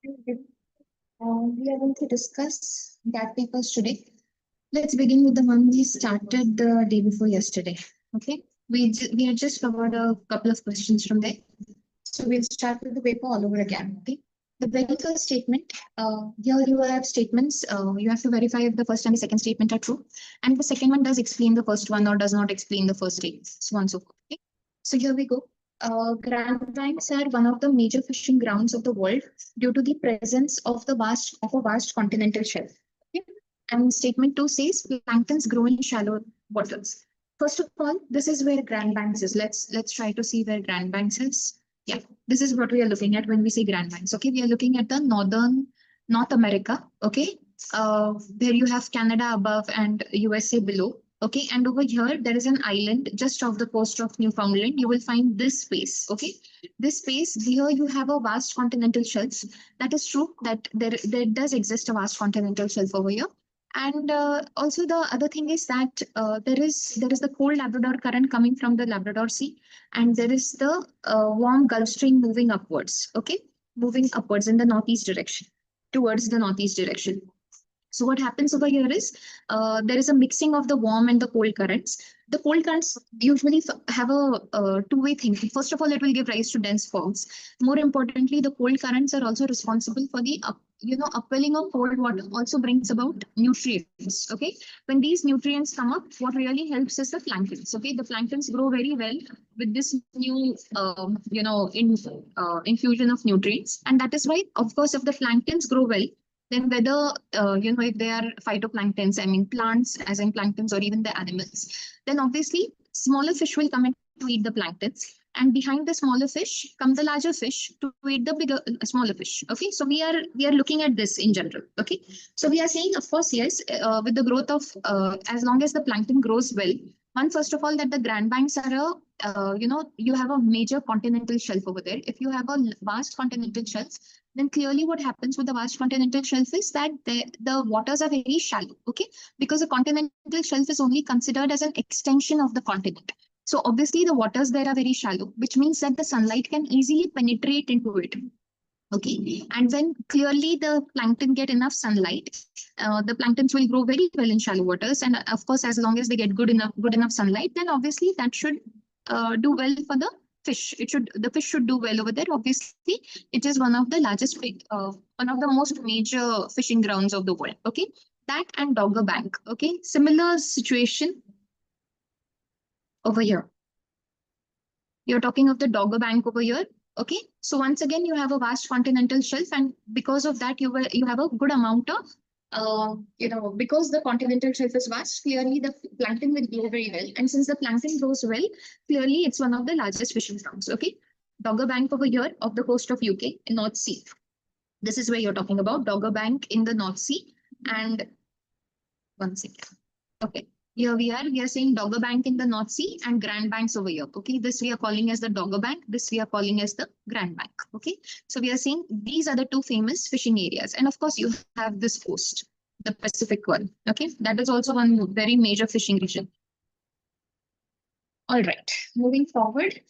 We are going to discuss GAT papers today. Let's begin with the one we started the day before yesterday. Okay, we had just covered a couple of questions from there, so we'll start with the paper all over again. Okay, the very first statement. Here you have statements. You have to verify if the first and the second statement are true, and the second one does explain the first one or does not explain the first statement. So on and so forth. Okay, so here we go. Grand Banks are one of the major fishing grounds of the world due to the presence of a vast continental shelf. Okay? And statement 2 says planktons grow in shallow waters. First of all, this is where Grand Banks is. Let's try to see where Grand Banks is. Yeah, this is what we are looking at when we say Grand Banks. Okay, we are looking at the North America. Okay, there you have Canada above and USA below. Okay, and over here there is an island just off the coast of Newfoundland. You will find this space. Okay, this space here you have a vast continental shelf. That is true that there does exist a vast continental shelf over here. And also the other thing is that there is the cold Labrador current coming from the Labrador Sea, and there is the warm Gulf Stream moving upwards. Okay, moving upwards in the northeast direction, towards the northeast direction. So what happens over here is there is a mixing of the warm and the cold currents. The cold currents usually have a two-way thing. First of all, it will give rise to dense fogs. More importantly, the cold currents are also responsible for the upwelling of cold water. Also brings about nutrients. Okay, when these nutrients come up, what really helps is the planktons. Okay, the planktons grow very well with this new infusion of nutrients, and that is why, of course, if the planktons grow well, then whether if they are phytoplanktons, I mean plants as in planktons, or even the animals, then obviously smaller fish will come in to eat the planktons, and behind the smaller fish come the larger fish to eat the bigger smaller fish. Okay, so we are looking at this in general. Okay, so we are saying, of course, yes, with the growth of as long as the plankton grows well, one, first of all, that the Grand Banks are you have a major continental shelf over there. If you have a vast continental shelf, then clearly what happens with the vast continental shelf is that the waters are very shallow, okay? Because the continental shelf is only considered as an extension of the continent. So obviously the waters there are very shallow, which means that the sunlight can easily penetrate into it. Okay, and when clearly the plankton get enough sunlight, the planktons will grow very well in shallow waters. And of course, as long as they get good enough sunlight, then obviously that should do well for the fish. The fish should do well over there. Obviously, it is one of the largest, one of the most major fishing grounds of the world. Okay, that and Dogger Bank. Okay, similar situation over here. You're talking of the Dogger Bank over here. Okay, so once again, you have a vast continental shelf, and because of that, you have a good amount of, because the continental shelf is vast, clearly the plankton will grow very well. And since the plankton grows well, clearly it's one of the largest fishing grounds. Okay, Dogger Bank over here off the coast of UK in North Sea. This is where you're talking about Dogger Bank in the North Sea. And one second. Okay. Here we are saying Dogger Bank in the North Sea and Grand Banks over here. Okay, this we are calling as the Dogger Bank. This we are calling as the Grand Bank. Okay, so we are saying these are the two famous fishing areas. And of course, you have this coast, the Pacific one. Okay, that is also one very major fishing region. All right, moving forward.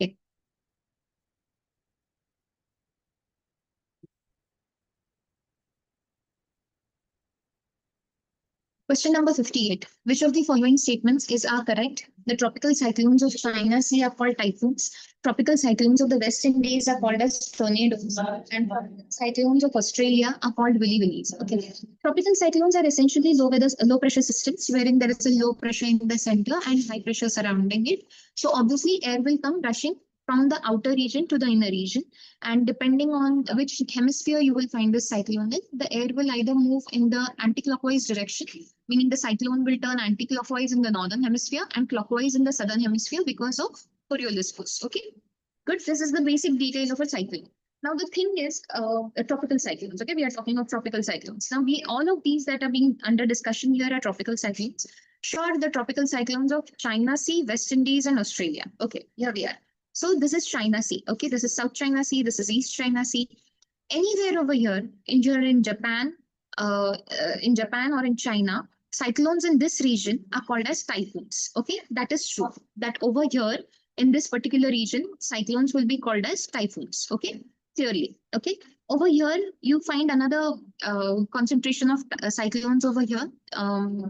Okay. Question number 58. Which of the following statements are correct? The tropical cyclones of China Sea are called typhoons. Tropical cyclones of the West Indies are called as tornadoes. And cyclones of Australia are called willy willies. Okay. Tropical cyclones are essentially low pressure systems wherein there is a low pressure in the center and high pressure surrounding it. So obviously air will come rushing from the outer region to the inner region. And depending on which hemisphere you will find this cyclone in, the air will either move in the anti-clockwise direction, meaning the cyclone will turn anti-clockwise in the northern hemisphere and clockwise in the southern hemisphere because of Coriolis force. Okay, good. This is the basic detail of a cyclone. Now the thing is, tropical cyclones. Okay, we are talking of tropical cyclones. Now all of these that are being under discussion here are tropical cyclones. Sure, the tropical cyclones of China Sea, West Indies, and Australia. Okay, here we are. So this is China Sea. Okay, this is South China Sea. This is East China Sea. Anywhere over here, in Japan or in China, cyclones in this region are called as typhoons. Okay, that is true. That over here in this particular region, cyclones will be called as typhoons. Okay, clearly. Okay, over here you find another concentration of cyclones over here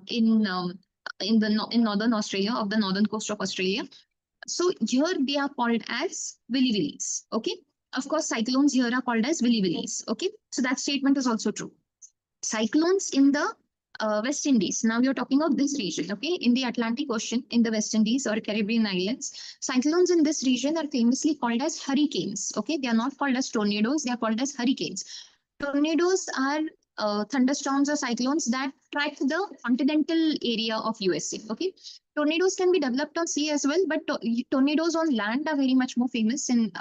in northern Australia, of the northern coast of Australia. So here they are called as willy willies. Okay. Of course, cyclones here are called as willy willies. Okay. So that statement is also true. Cyclones in the West Indies. Now you're talking of this region. Okay. In the Atlantic Ocean, in the West Indies or Caribbean islands, cyclones in this region are famously called as hurricanes. Okay. They are not called as tornadoes. They are called as hurricanes. Tornadoes are thunderstorms or cyclones that track the continental area of USA. Okay. Tornadoes can be developed on sea as well, but tornadoes on land are very much more famous in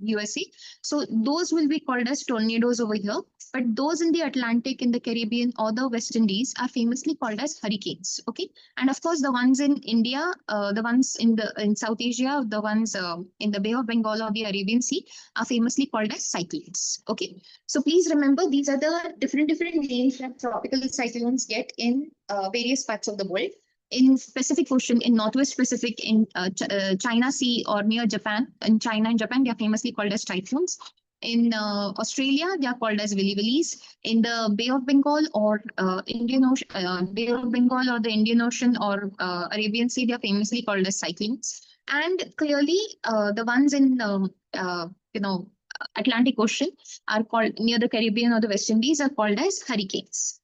USA. So those will be called as tornadoes over here. But those in the Atlantic, in the Caribbean, or the West Indies are famously called as hurricanes. Okay, and of course the ones in India, the ones in South Asia, the ones in the Bay of Bengal or the Arabian Sea are famously called as cyclones. Okay, so please remember these are the different names that tropical cyclones get in various parts of the world. In Pacific Ocean, in Northwest Pacific, in China Sea or near Japan, in China and Japan, they are famously called as typhoons. In Australia, they are called as willy willies. In the Bay of Bengal or Indian Ocean, Bay of Bengal or the Indian Ocean or Arabian Sea, they are famously called as cyclones. And clearly, the ones in Atlantic Ocean are called near the Caribbean or the West Indies are called as hurricanes.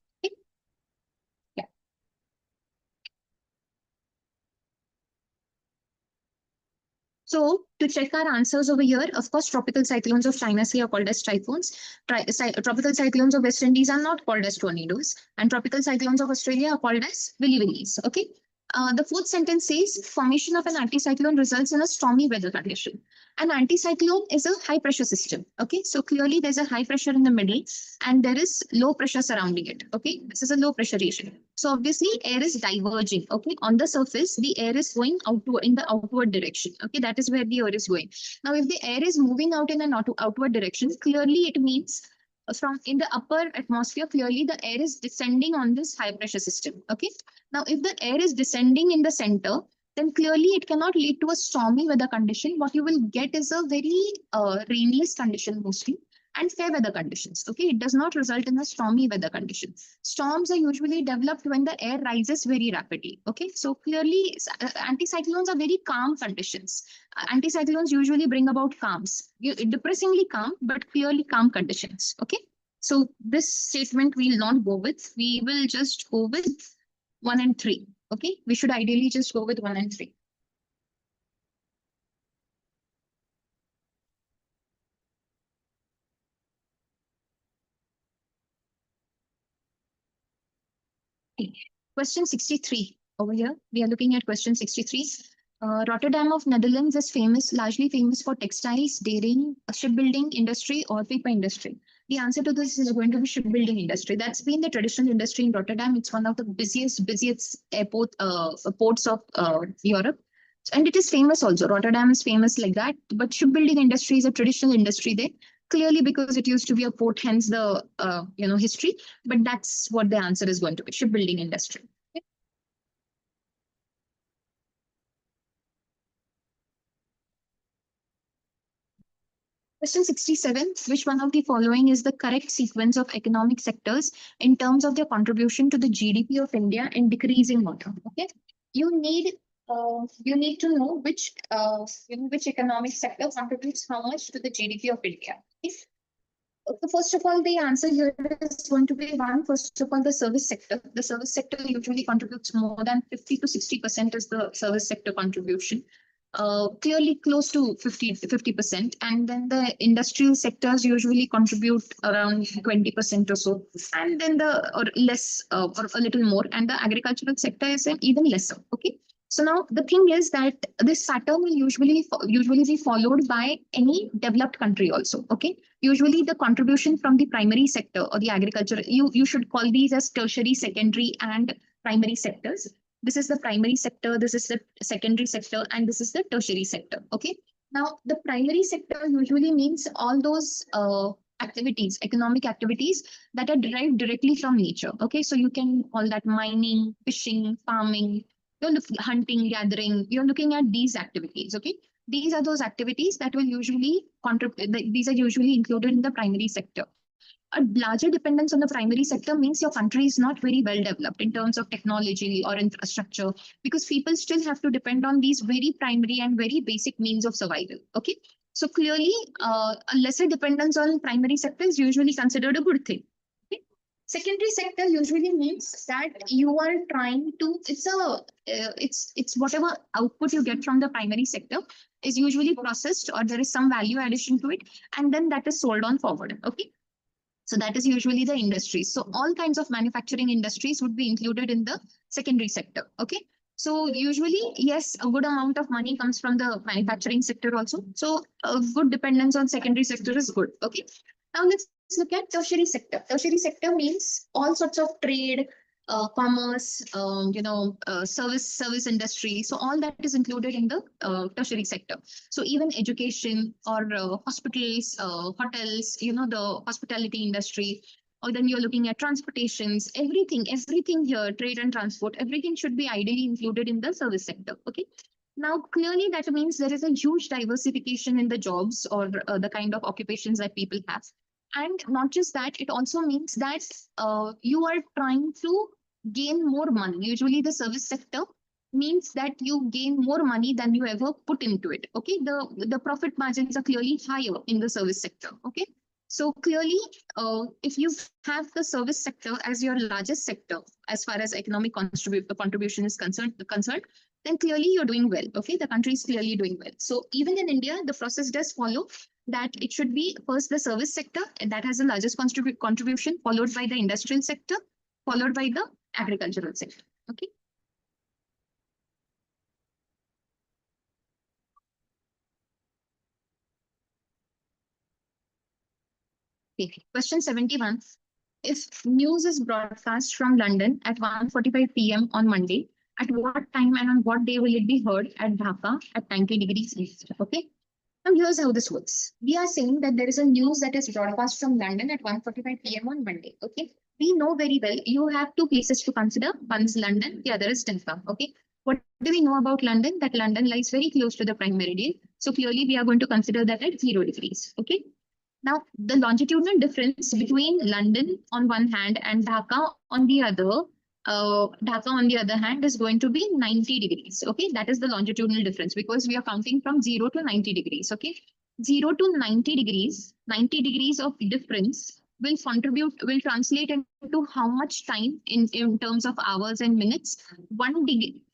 So to check our answers over here, of course, tropical cyclones of China Sea are called as typhoons. Tropical cyclones of West Indies are not called as tornadoes. And tropical cyclones of Australia are called as willy willies. Okay. The fourth sentence says, formation of an anticyclone results in a stormy weather condition. An anticyclone is a high pressure system. Okay, so clearly there's a high pressure in the middle and there is low pressure surrounding it. Okay, this is a low pressure region. So obviously air is diverging. Okay, on the surface, the air is going outward in the outward direction. Okay, that is where the air is going. Now, if the air is moving out in an outward direction, clearly it means from in the upper atmosphere, clearly the air is descending on this high pressure system. Okay. Now, if the air is descending in the center, then clearly it cannot lead to a stormy weather condition. What you will get is a very rainless condition mostly and fair weather conditions. Okay. It does not result in a stormy weather condition. Storms are usually developed when the air rises very rapidly. Okay. So clearly anticyclones are very calm conditions. Anticyclones usually bring about calms, depressingly calm, but clearly calm conditions. Okay. So this statement we will not go with. We will just go with 1 and 3. Okay. We should ideally just go with 1 and 3. Question 63 over here. We are looking at question 63. Rotterdam of Netherlands is largely famous for textiles, dairying, shipbuilding industry, or paper industry. The answer to this is going to be shipbuilding industry. That's been the traditional industry in Rotterdam. It's one of the busiest ports of Europe. And it is famous also. Rotterdam is famous like that. But shipbuilding industry is a traditional industry there. Clearly, because it used to be a port, hence the history. But that's what the answer is going to be: shipbuilding industry. Question 67, which one of the following is the correct sequence of economic sectors in terms of their contribution to the GDP of India in decreasing order? Okay, you need to know which economic sector contributes how much to the GDP of India. Okay? So first of all, the answer here is going to be one. First of all, the service sector. The service sector usually contributes more than 50 to 60% is the service sector contribution. Clearly close to 50%. And then the industrial sectors usually contribute around 20% or so. And then or less or a little more. And the agricultural sector is even lesser. Okay. So now the thing is that this pattern will usually be followed by any developed country also. Okay. Usually the contribution from the primary sector or the agriculture, you should call these as tertiary, secondary, and primary sectors. This is the primary sector, this is the secondary sector, and this is the tertiary sector. Okay. Now, the primary sector usually means all those activities, economic activities that are derived directly from nature. Okay. So you can call that mining, fishing, farming, hunting, gathering. You're looking at these activities. Okay. These are those activities that will usually contribute. These are usually included in the primary sector. A larger dependence on the primary sector means your country is not very well developed in terms of technology or infrastructure, because people still have to depend on these very primary and very basic means of survival. Okay. So clearly, a lesser dependence on primary sector is usually considered a good thing. Okay? Secondary sector usually means that you are trying to, it's whatever output you get from the primary sector is usually processed, or there is some value addition to it, and then that is sold on forward. Okay. So that is usually the industries. So all kinds of manufacturing industries would be included in the secondary sector. Okay. So usually, yes, a good amount of money comes from the manufacturing sector also. So a good dependence on secondary sector is good. Okay. Now let's look at tertiary sector. Tertiary sector means all sorts of trade, commerce, service industry. So all that is included in the tertiary sector. So even education or hospitals, hotels, the hospitality industry, or then you're looking at transportations, everything here, trade and transport, everything should be ideally included in the service sector. Okay. Now, clearly that means there is a huge diversification in the jobs or the kind of occupations that people have. And not just that, it also means that you are trying to gain more money. Usually the service sector means that you gain more money than you ever put into it. Okay, the profit margins are clearly higher in the service sector. Okay, so clearly, if you have the service sector as your largest sector as far as economic contribution is concerned, then clearly you're doing well. Okay, the country is clearly doing well. So even in India, the process does follow that it should be first the service sector, and that has the largest contribution, followed by the industrial sector, followed by the agricultural sector. Okay. Okay. Question 71. If news is broadcast from London at 1:45 p.m. on Monday, at what time and on what day will it be heard at Dhaka at 90 degrees east? Okay. Now here's how this works. We are saying that there is a news that is broadcast from London at 1:45 p.m. on Monday. Okay. We know very well you have two places to consider. One is London, the other is Dhaka. Okay. What do we know about London? That London lies very close to the prime meridian. So clearly we are going to consider that at 0 degrees. Okay. Now, the longitudinal difference between London on one hand and Dhaka on the other hand is going to be 90 degrees. Okay, that is the longitudinal difference because we are counting from 0 to 90 degrees. Okay, 0 to 90 degrees of difference will translate into how much time in terms of hours and minutes.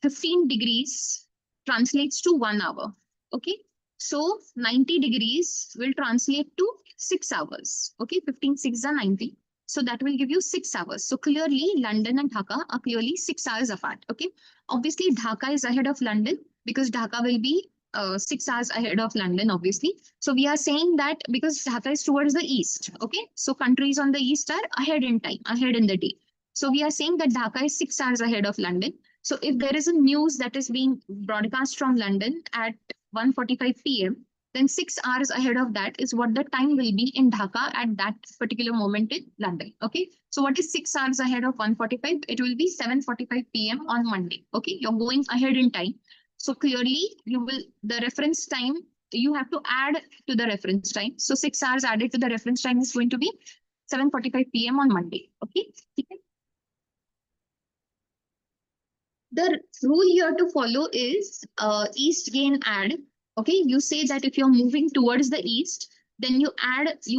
15 degrees translates to 1 hour. Okay, so 90 degrees will translate to 6 hours. Okay, 15 6 are 90. So that will give you 6 hours. So clearly London and Dhaka are clearly 6 hours apart. Okay, obviously Dhaka is ahead of London because Dhaka will be 6 hours ahead of London, obviously. So we are saying that because Dhaka is towards the east. Okay, so countries on the east are ahead in time, ahead in the day. So we are saying that Dhaka is 6 hours ahead of London. So if there is a news that is being broadcast from London at 1:45 p.m., then 6 hours ahead of that is what the time will be in Dhaka at that particular moment in London. Okay. So what is 6 hours ahead of 1:45? It will be 7:45 p.m. on Monday. Okay. You're going ahead in time. So clearly the reference time, you have to add to the reference time. So 6 hours added to the reference time is going to be 7:45 p.m. on Monday. Okay. The rule here to follow is east gain add. Okay, you say that if you're moving towards the east, then you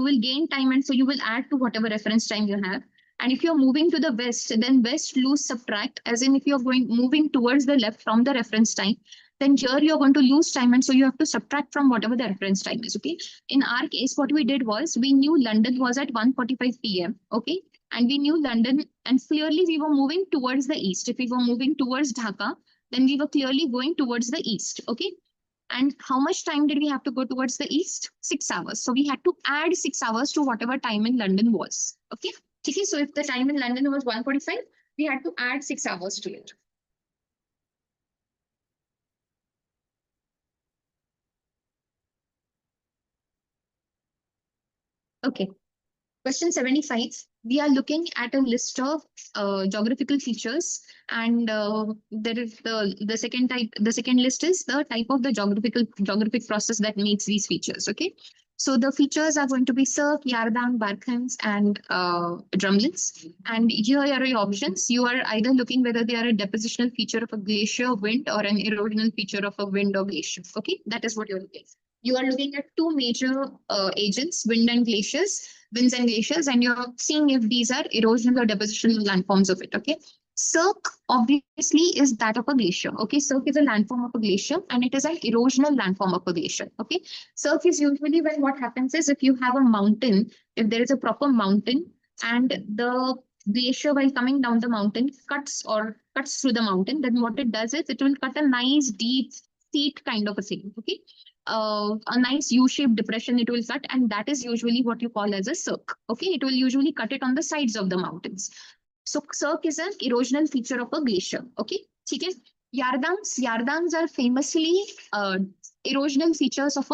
will gain time, and so you will add to whatever reference time you have. And if you're moving to the west, then west lose subtract, as in if you're moving towards the left from the reference time, then here you're going to lose time, and so you have to subtract from whatever the reference time is. Okay. In our case, what we did was we knew London was at 1:45 p.m. Okay. And we knew London, and clearly we were moving towards the east. If we were moving towards Dhaka, then we were clearly going towards the east. Okay. And how much time did we have to go towards the east? 6 hours. So we had to add 6 hours to whatever time in London was. Okay. Okay. So if the time in London was 1:45, we had to add 6 hours to it. Okay. Question 75, we are looking at a list of geographical features, and there is the second type. The second list is the type of the geographic process that makes these features. Okay, so the features are going to be cirque, yardang, barkhans, and drumlins. And here are your options. You are either looking whether they are a depositional feature of a glacier, wind, or an erosional feature of a wind or glacier. Okay, that is what you're looking. You are looking at two major agents, wind and glaciers, winds and glaciers, and you're seeing if these are erosional or depositional landforms of it. Okay. Cirque obviously is that of a glacier. Okay. Cirque is a landform of a glacier, and it is an erosional landform of a glacier. Okay. Cirque is usually when what happens is if you have a mountain, if there is a proper mountain, and the glacier while coming down the mountain cuts through the mountain, then what it does is it will cut a nice deep seat kind of a thing. Okay. A nice U-shaped depression it will cut, and that is usually what you call as a cirque. Okay, it will usually cut it on the sides of the mountains. So cirque is an erosional feature of a glacier. Okay, okay. Yardangs are famously erosional features of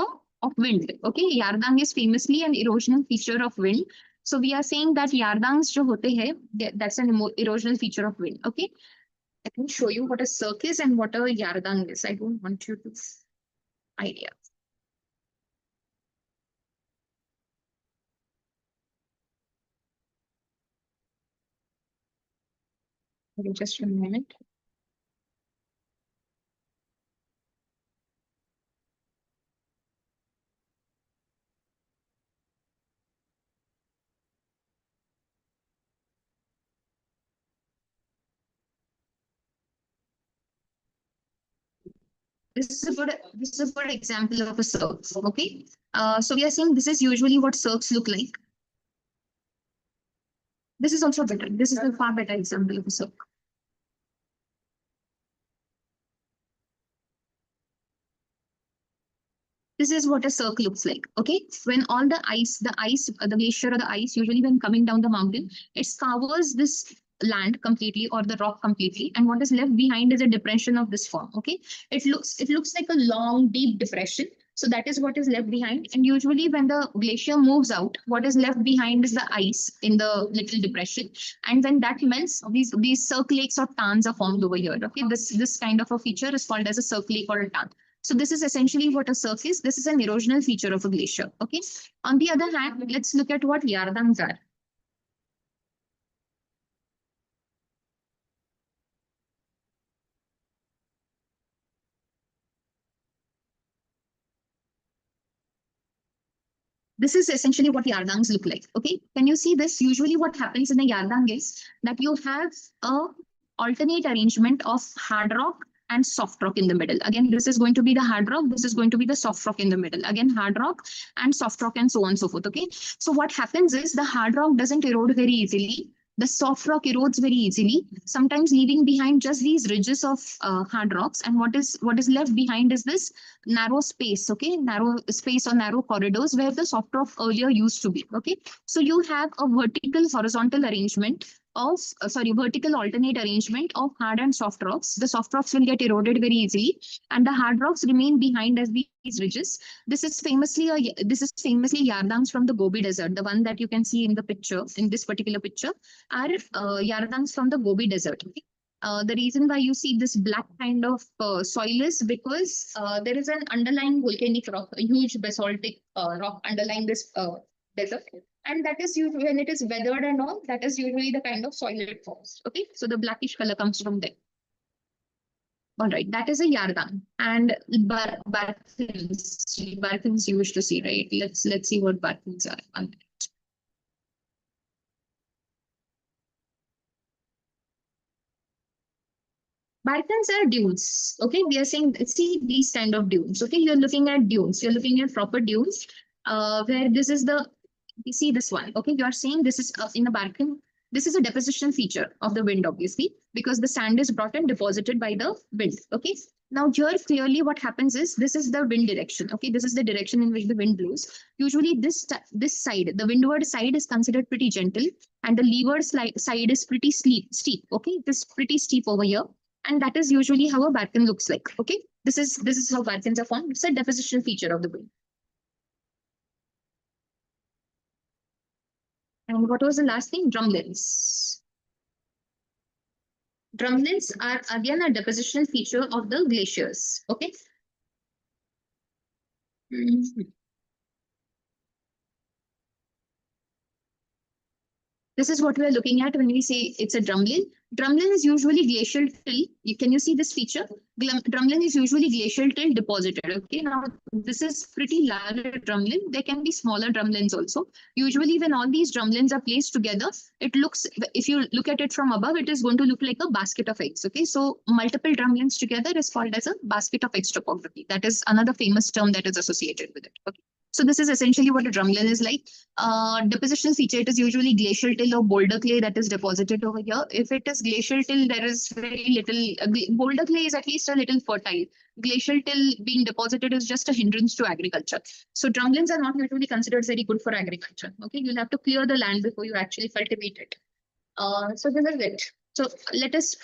wind. Okay, yardang is famously an erosional feature of wind. So we are saying that yardangs jo hote hai, that's an erosional feature of wind. Okay, I can show you what a cirque is and what a yardang is. I don't want you to idea. Okay, just a moment. This is a good example of a cirque. Okay. So we are saying this is usually what cirques look like. This is also better. This is a far better example of a cirque. This is what a cirque looks like. Okay. When all the glacier or the ice, usually when coming down the mountain, it covers this land completely or the rock completely, and what is left behind is a depression of this form. Okay. It looks like a long, deep depression. So that is what is left behind. And usually when the glacier moves out, what is left behind is the ice in the little depression. And when that melts, these cirque lakes or tarns are formed over here. Okay. This kind of a feature is called as a cirque lake or a tarn. So this is essentially what a cirque is. This is an erosional feature of a glacier. Okay. On the other hand, let's look at what yardangs are. This is essentially what yardangs look like. Okay. Can you see this? Usually what happens in a yardang is that you have a alternate arrangement of hard rock and soft rock in the middle. Again, this is going to be the hard rock. This is going to be the soft rock in the middle. Again, hard rock and soft rock and so on and so forth. Okay. So what happens is the hard rock doesn't erode very easily. The soft rock erodes very easily, sometimes leaving behind just these ridges of hard rocks. And what is left behind is this narrow space, okay? Narrow space or narrow corridors where the soft rock earlier used to be, okay? So you have a vertical horizontal arrangement of vertical alternate arrangement of hard and soft rocks. The soft rocks will get eroded very easily, and the hard rocks remain behind as these ridges. This is famously yardans from the Gobi Desert. The one that you can see in the picture, in this particular picture, are yardans from the Gobi Desert. Okay? The reason why you see this black kind of soil is because there is an underlying volcanic rock, a huge basaltic rock underlying this desert. And that is usually, when it is weathered and all, that is usually the kind of soil it forms. Okay, so the blackish color comes from there. All right, that is a yardan. And barkins you wish to see, right? Let's see what barkins are. Barkans are dunes. Okay, we are saying, see these kind of dunes. Okay, you're looking at dunes. You're looking at proper dunes. Where this is the, you see this one. Okay, you are saying this is in a Barkan. This is a deposition feature of the wind, obviously, because the sand is brought and deposited by the wind. Okay. Now here clearly what happens is this is the wind direction. Okay, this is the direction in which the wind blows. Usually this side, the windward side is considered pretty gentle, and the leeward side is pretty steep. Okay, it is pretty steep over here, and that is usually how a Barkan looks like. Okay, this is how Barkans are formed. It's a deposition feature of the wind. And what was the last thing? Drumlins. Drumlins are again a depositional feature of the glaciers. Okay. Mhm. This is what we are looking at when we say it's a drumlin. Drumlin is usually glacial till. Can you see this feature? Drumlin is usually glacial till deposited. Okay, now this is pretty large drumlin. There can be smaller drumlins also. Usually, when all these drumlins are placed together, it looks. If you look at it from above, it is going to look like a basket of eggs. Okay, so multiple drumlins together is called as a basket of eggs topography. That is another famous term that is associated with it. Okay. So this is essentially what a drumlin is like. Depositional feature, it is usually glacial till or boulder clay that is deposited over here. If it is glacial till, there is very little, boulder clay is at least a little fertile. Glacial till being deposited is just a hindrance to agriculture. So drumlins are not usually considered very good for agriculture. Okay, you'll have to clear the land before you actually cultivate it. So this is it. So let us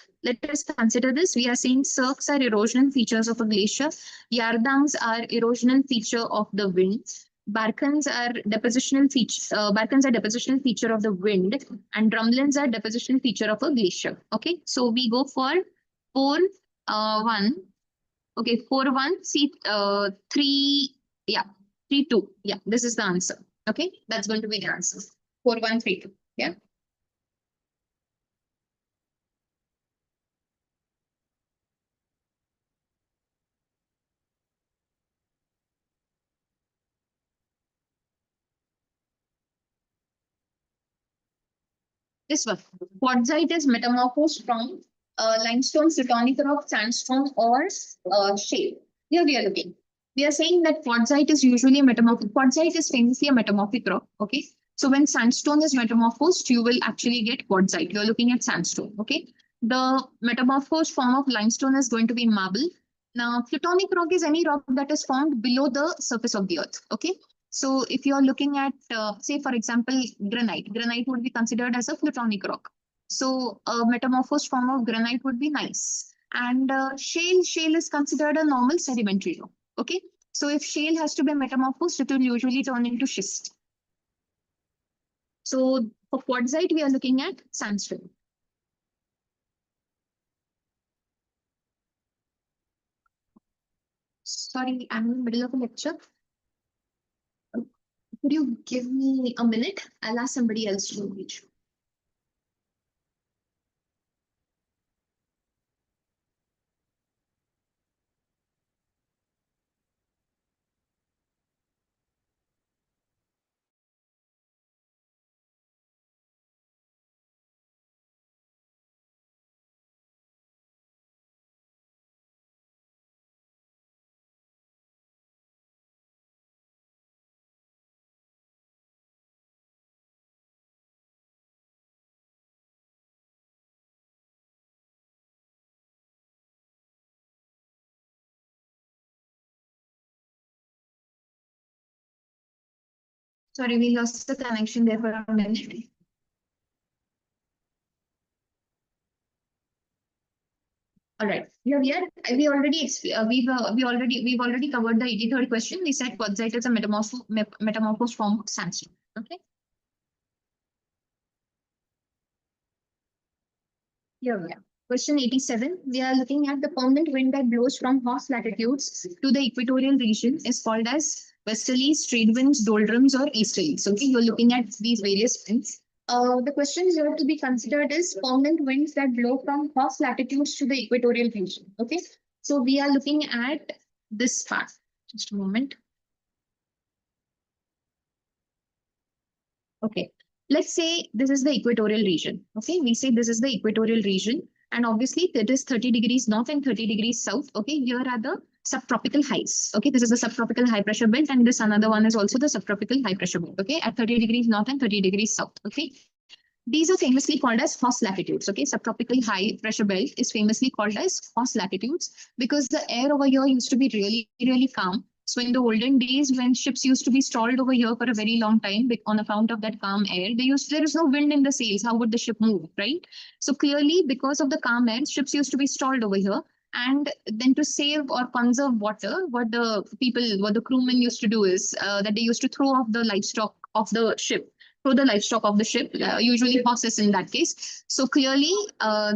consider this. We are saying cirques are erosional features of a glacier. Yardangs are erosional feature of the wind. Barkans are depositional feature. Barkans are depositional feature of the wind, and drumlins are depositional feature of a glacier. Okay, so we go for 4-1. Okay, 4-1. See, 3. Yeah, 3-2. Yeah, this is the answer. Okay, that's going to be the answer. 4-1-3-2. Yeah. This one, quartzite is metamorphosed from limestone, plutonic rock, sandstone, or shale. Here we are looking. We are saying that quartzite is usually a metamorphic. Quartzite is famously a metamorphic rock. Okay. So when sandstone is metamorphosed, you will actually get quartzite. You're looking at sandstone. Okay. The metamorphosed form of limestone is going to be marble. Now, plutonic rock is any rock that is formed below the surface of the earth. Okay. So if you're looking at, say, for example, granite would be considered as a plutonic rock. So a metamorphosed form of granite would be nice. And shale is considered a normal sedimentary rock. Okay. So if shale has to be metamorphosed, it will usually turn into schist. So for quartzite, we are looking at sandstone. Sorry, I'm in the middle of a lecture. Could you give me a minute? I'll ask somebody else to reach. Sorry, we lost the connection there for a minute. All right. Yeah, we already we've already covered the 83rd question. We said quartzite is a metamorphosed form of sandstone. Okay. Here we are. Question 87. We are looking at the permanent wind that blows from hot latitudes to the equatorial region is called as westerlies, trade winds, doldrums, or easterlies. Okay, you're looking at these various winds. The questions here to be considered is permanent winds that blow from hot latitudes to the equatorial region. Okay, so we are looking at this part. Just a moment. Okay, let's say this is the equatorial region. Okay, we say this is the equatorial region, and obviously it is 30 degrees north and 30 degrees south. Okay, here are the subtropical highs. Okay, this is the subtropical high pressure belt, and this another one is also the subtropical high pressure belt. Okay, at 30 degrees north and 30 degrees south. Okay, these are famously called as Hauss latitudes. Okay, subtropical high pressure belt is famously called as Hauss latitudes because the air over here used to be really, really calm. So in the olden days, when ships used to be stalled over here for a very long time on account of that calm air, there is no wind in the sails. How would the ship move, right? So clearly, because of the calm air, ships used to be stalled over here. And then to save or conserve water, what the crewmen used to do is that they used to throw off the livestock of the ship through the livestock of the ship, usually horses in that case. So clearly,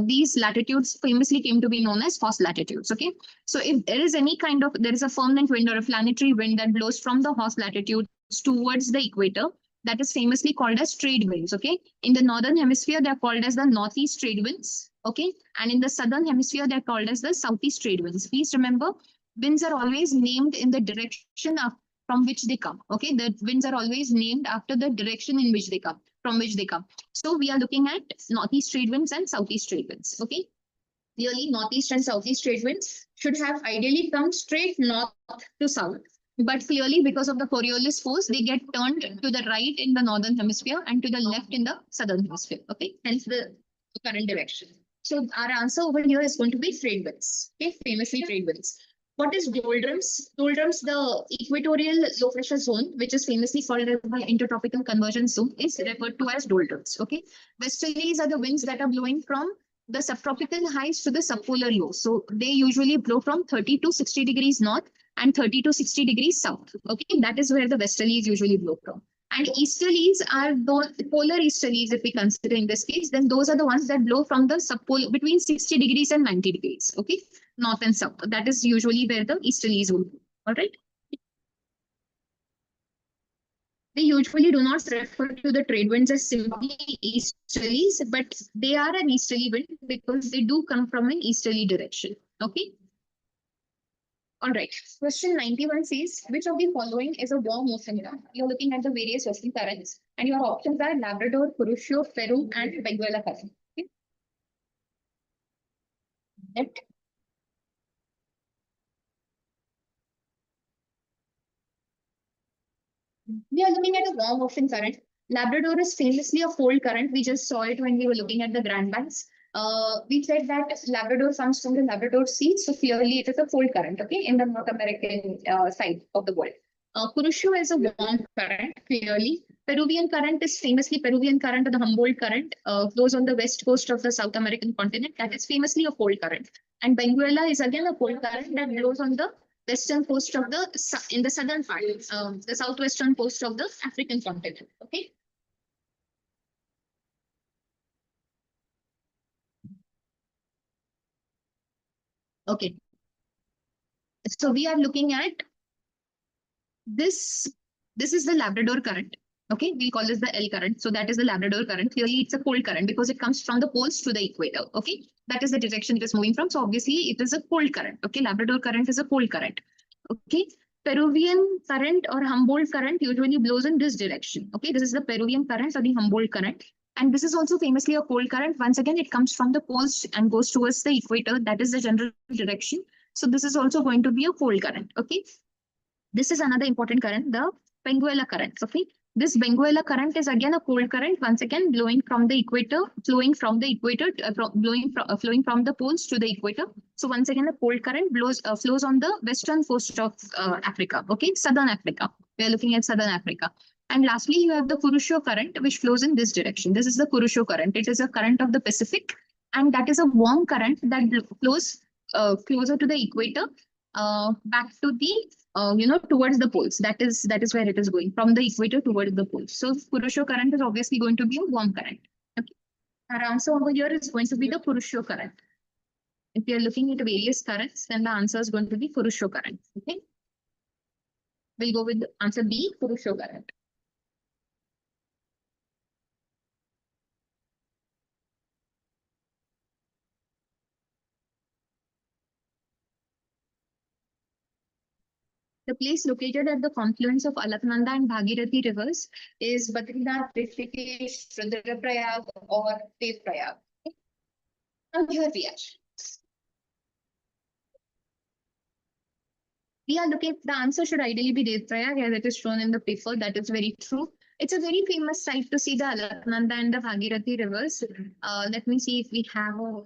these latitudes famously came to be known as Hauss latitudes. Okay, so if there is there is a permanent wind or a planetary wind that blows from the Hauss latitudes towards the equator, that is famously called as trade winds. Okay, in the northern hemisphere, they are called as the northeast trade winds. Okay, and in the southern hemisphere, they are called as the southeast trade winds. Please remember, winds are always named in the direction of from which they come. Okay, the winds are always named after the direction in which they come, from which they come. So we are looking at northeast trade winds and southeast trade winds. Okay, clearly northeast and southeast trade winds should have ideally come straight north to south. But clearly, because of the Coriolis force, they get turned to the right in the northern hemisphere and to the left in the southern hemisphere. Okay, hence the current direction. So our answer over here is going to be trade winds. Okay, famously trade winds. What is doldrums? Doldrums, the equatorial low pressure zone, which is famously called as the intertropical convergence zone, is referred to as doldrums. Okay, westerlies are the winds that are blowing from the subtropical highs to the subpolar lows. So they usually blow from 30 to 60 degrees north and 30 to 60 degrees south. Okay, that is where the westerlies usually blow from. And easterlies are the polar easterlies, if we consider in this case, then those are the ones that blow from the subpolar between 60 degrees and 90 degrees. Okay, north and south. That is usually where the easterlies will be. All right. They usually do not refer to the trade winds as simply easterlies, but they are an easterly wind because they do come from an easterly direction. Okay. All right. Question 91 says, which of the following is a warm ocean current? You're looking at the various ocean currents, and your options are Labrador, Kuroshio, Peru, and Benguela current. Okay. Net. We are looking at a warm ocean current. Labrador is famously a cold current. We just saw it when we were looking at the Grand Banks. We said that Labrador comes from the Labrador Sea, so clearly it is a cold current, okay, in the North American side of the world. Kuroshio is a warm current, clearly. Peruvian current is famously Peruvian current or the Humboldt current, flows on the west coast of the South American continent. That is famously a cold current. And Benguela is again a cold current that blows on the western coast of in the southern part, the southwestern coast of the African continent. Okay. Okay. So we are looking at this. This is the Labrador current. Okay, we call this the L current. So that is the Labrador current. Clearly, it's a cold current because it comes from the poles to the equator. Okay, that is the direction it is moving from. So obviously, it is a cold current. Okay, Labrador current is a cold current. Okay, Peruvian current or Humboldt current usually blows in this direction. Okay, this is the Peruvian current or the Humboldt current. And this is also famously a cold current. Once again, it comes from the poles and goes towards the equator. That is the general direction. So this is also going to be a cold current. Okay, this is another important current, the Benguela current. Okay, this Benguela current is again a cold current, once again blowing from the equator, flowing from the equator, flowing from the poles to the equator. So once again, a cold current flows on the western coast of Africa. Okay, southern Africa. We are looking at southern Africa. And lastly, you have the Kuroshio current, which flows in this direction. This is the Kuroshio current. It is a current of the Pacific, and that is a warm current that flows closer to the equator, back to the towards the poles. That is where it is going, from the equator towards the poles. So Kuroshio current is obviously going to be a warm current. Okay. Our answer over here is going to be the Kuroshio current. If we are looking at various currents, then the answer is going to be Kuroshio current. Okay. We'll go with answer B, Kuroshio current. The place located at the confluence of Alaknanda and Bhagirathi rivers is Badrinath, Rishikesh, Rudraprayag, or Devprayag. Okay. Now here we are. We are looking, the answer should ideally be Devprayag, as it is shown in the paper. That is very true. It's a very famous site to see the Alaknanda and the Bhagirathi rivers. Let me see if we have a.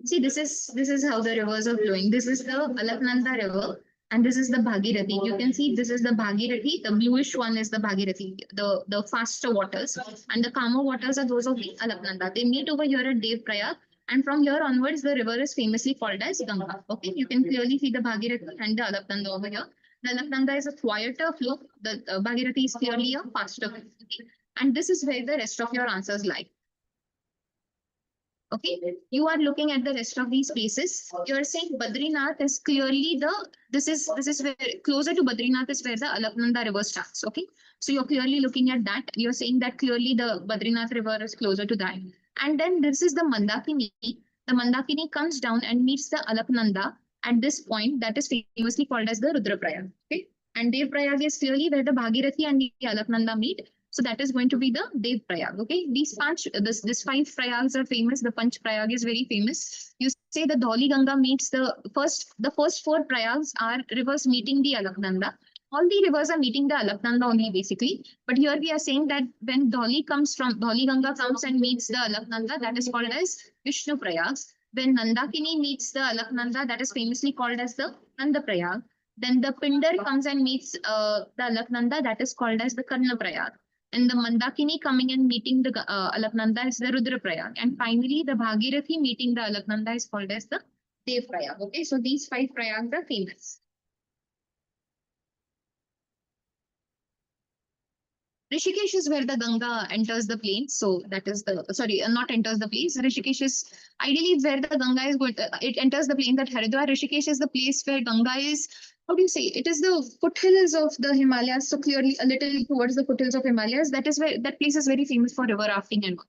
See, this is how the rivers are flowing. This is the Alaknanda River, and this is the Bhagirathi. You can see this is the Bhagirathi. The bluish one is the Bhagirathi, the faster waters, and the calmer waters are those of the Alaknanda. They meet over here at Devprayag, and from here onwards, the river is famously called as Ganga. Okay, you can clearly see the Bhagirathi and the Alaknanda over here. The Alaknanda is a quieter flow. The Bhagirathi is clearly a faster flow. Okay? And this is where the rest of your answers lie. Okay, you are looking at the rest of these places. You are saying Badrinath is clearly this is where closer to Badrinath is where the Alaknanda river starts. Okay, so you're clearly looking at that. You're saying that clearly the Badrinath river is closer to that. And then this is the Mandakini. The Mandakini comes down and meets the Alaknanda at this point that is famously called as the Rudraprayag. Okay, and Devprayag is clearly where the Bhagirathi and the Alaknanda meet. So that is going to be the Dev Prayag. Okay, this five Prayags are famous. The Panch Prayag is very famous. You say the Dhauli Ganga meets the first four Prayags are rivers meeting the Alaknanda. All the rivers are meeting the Alaknanda only basically. But here we are saying that when Dhauli Ganga comes and meets the Alaknanda, that is called as Vishnu Prayag. When Nandakini meets the Alaknanda, that is famously called as the Nanda Prayag. Then the Pindar comes and meets the Alaknanda, that is called as the Karna Prayag. And the Mandakini coming and meeting the Alaknanda is the Rudraprayag. And finally, the Bhagirathi meeting the Alaknanda is called as the Devprayag. Okay, so these five Prayags are famous. Rishikesh is where the Ganga enters the plain. So that is the, sorry, not enters the plains. Rishikesh is ideally where the Ganga is going to, it enters the plain that Haridwar. Rishikesh is the place where Ganga is, how do you say, it is the foothills of the Himalayas. So clearly a little towards the foothills of Himalayas. That is where, that place is very famous for river rafting and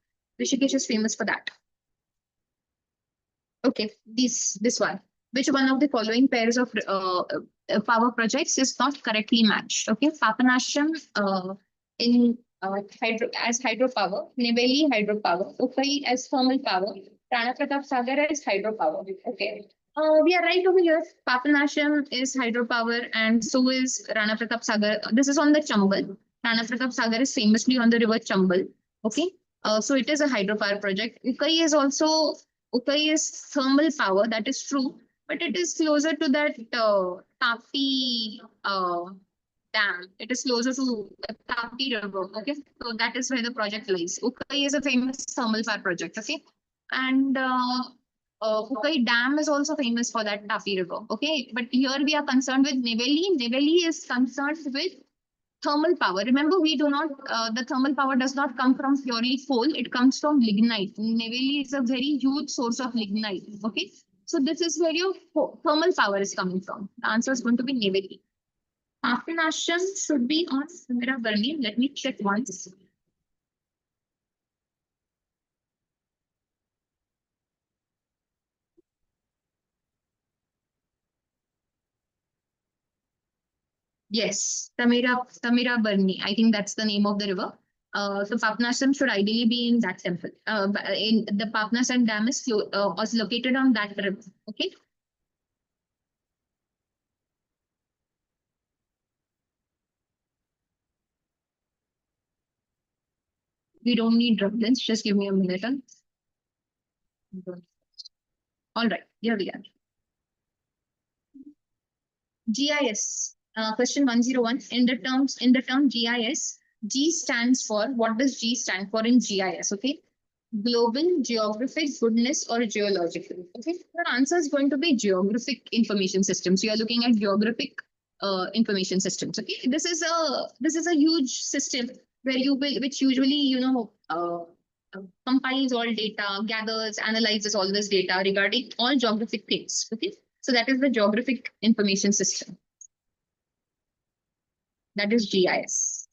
Rishikesh is famous for that. Okay, this one. Which one of the following pairs of power projects is not correctly matched? Okay, Papanasham in as hydropower, Neyveli hydropower, Ukai as thermal power, Rana Pratap Sagar as hydropower. Okay, we are right over here. Papanasham is hydropower, and so is Rana Pratap Sagar. This is on the Chambal. Rana Pratap Sagar is famously on the river Chambal. Okay, so it is a hydropower project. Ukai is thermal power, that is true, but it is closer to that Tapi dam. It is closer to Tapi River. Okay, so that is where the project lies. Ukai is a famous thermal power project. Okay, and Ukai Dam is also famous for that Tapi River. Okay, but here we are concerned with Neyveli. Neyveli is concerned with thermal power. Remember, we do not, the thermal power does not come from purely coal, it comes from lignite. Neyveli is a very huge source of lignite. Okay, so this is where your thermal power is coming from. The answer is going to be Neyveli. Papanasham should be on Samira Barni. Let me check once. Yes, Tamira Barni. I think that's the name of the river. So Papanasham should ideally be in that temple. In the Papanasham Dam is was located on that river. Okay. We don't need reference. Just give me a minute. All right, here we are. GIS, question 101. In the term GIS, G stands for, what does G stand for in GIS? Okay. Global, geographic, goodness, or geological. Okay. Your answer is going to be geographic information systems. You are looking at geographic information systems. Okay. This is a huge system where which usually, compiles all data, gathers, analyzes all this data regarding all geographic things. Okay. So that is the geographic information system. That is GIS.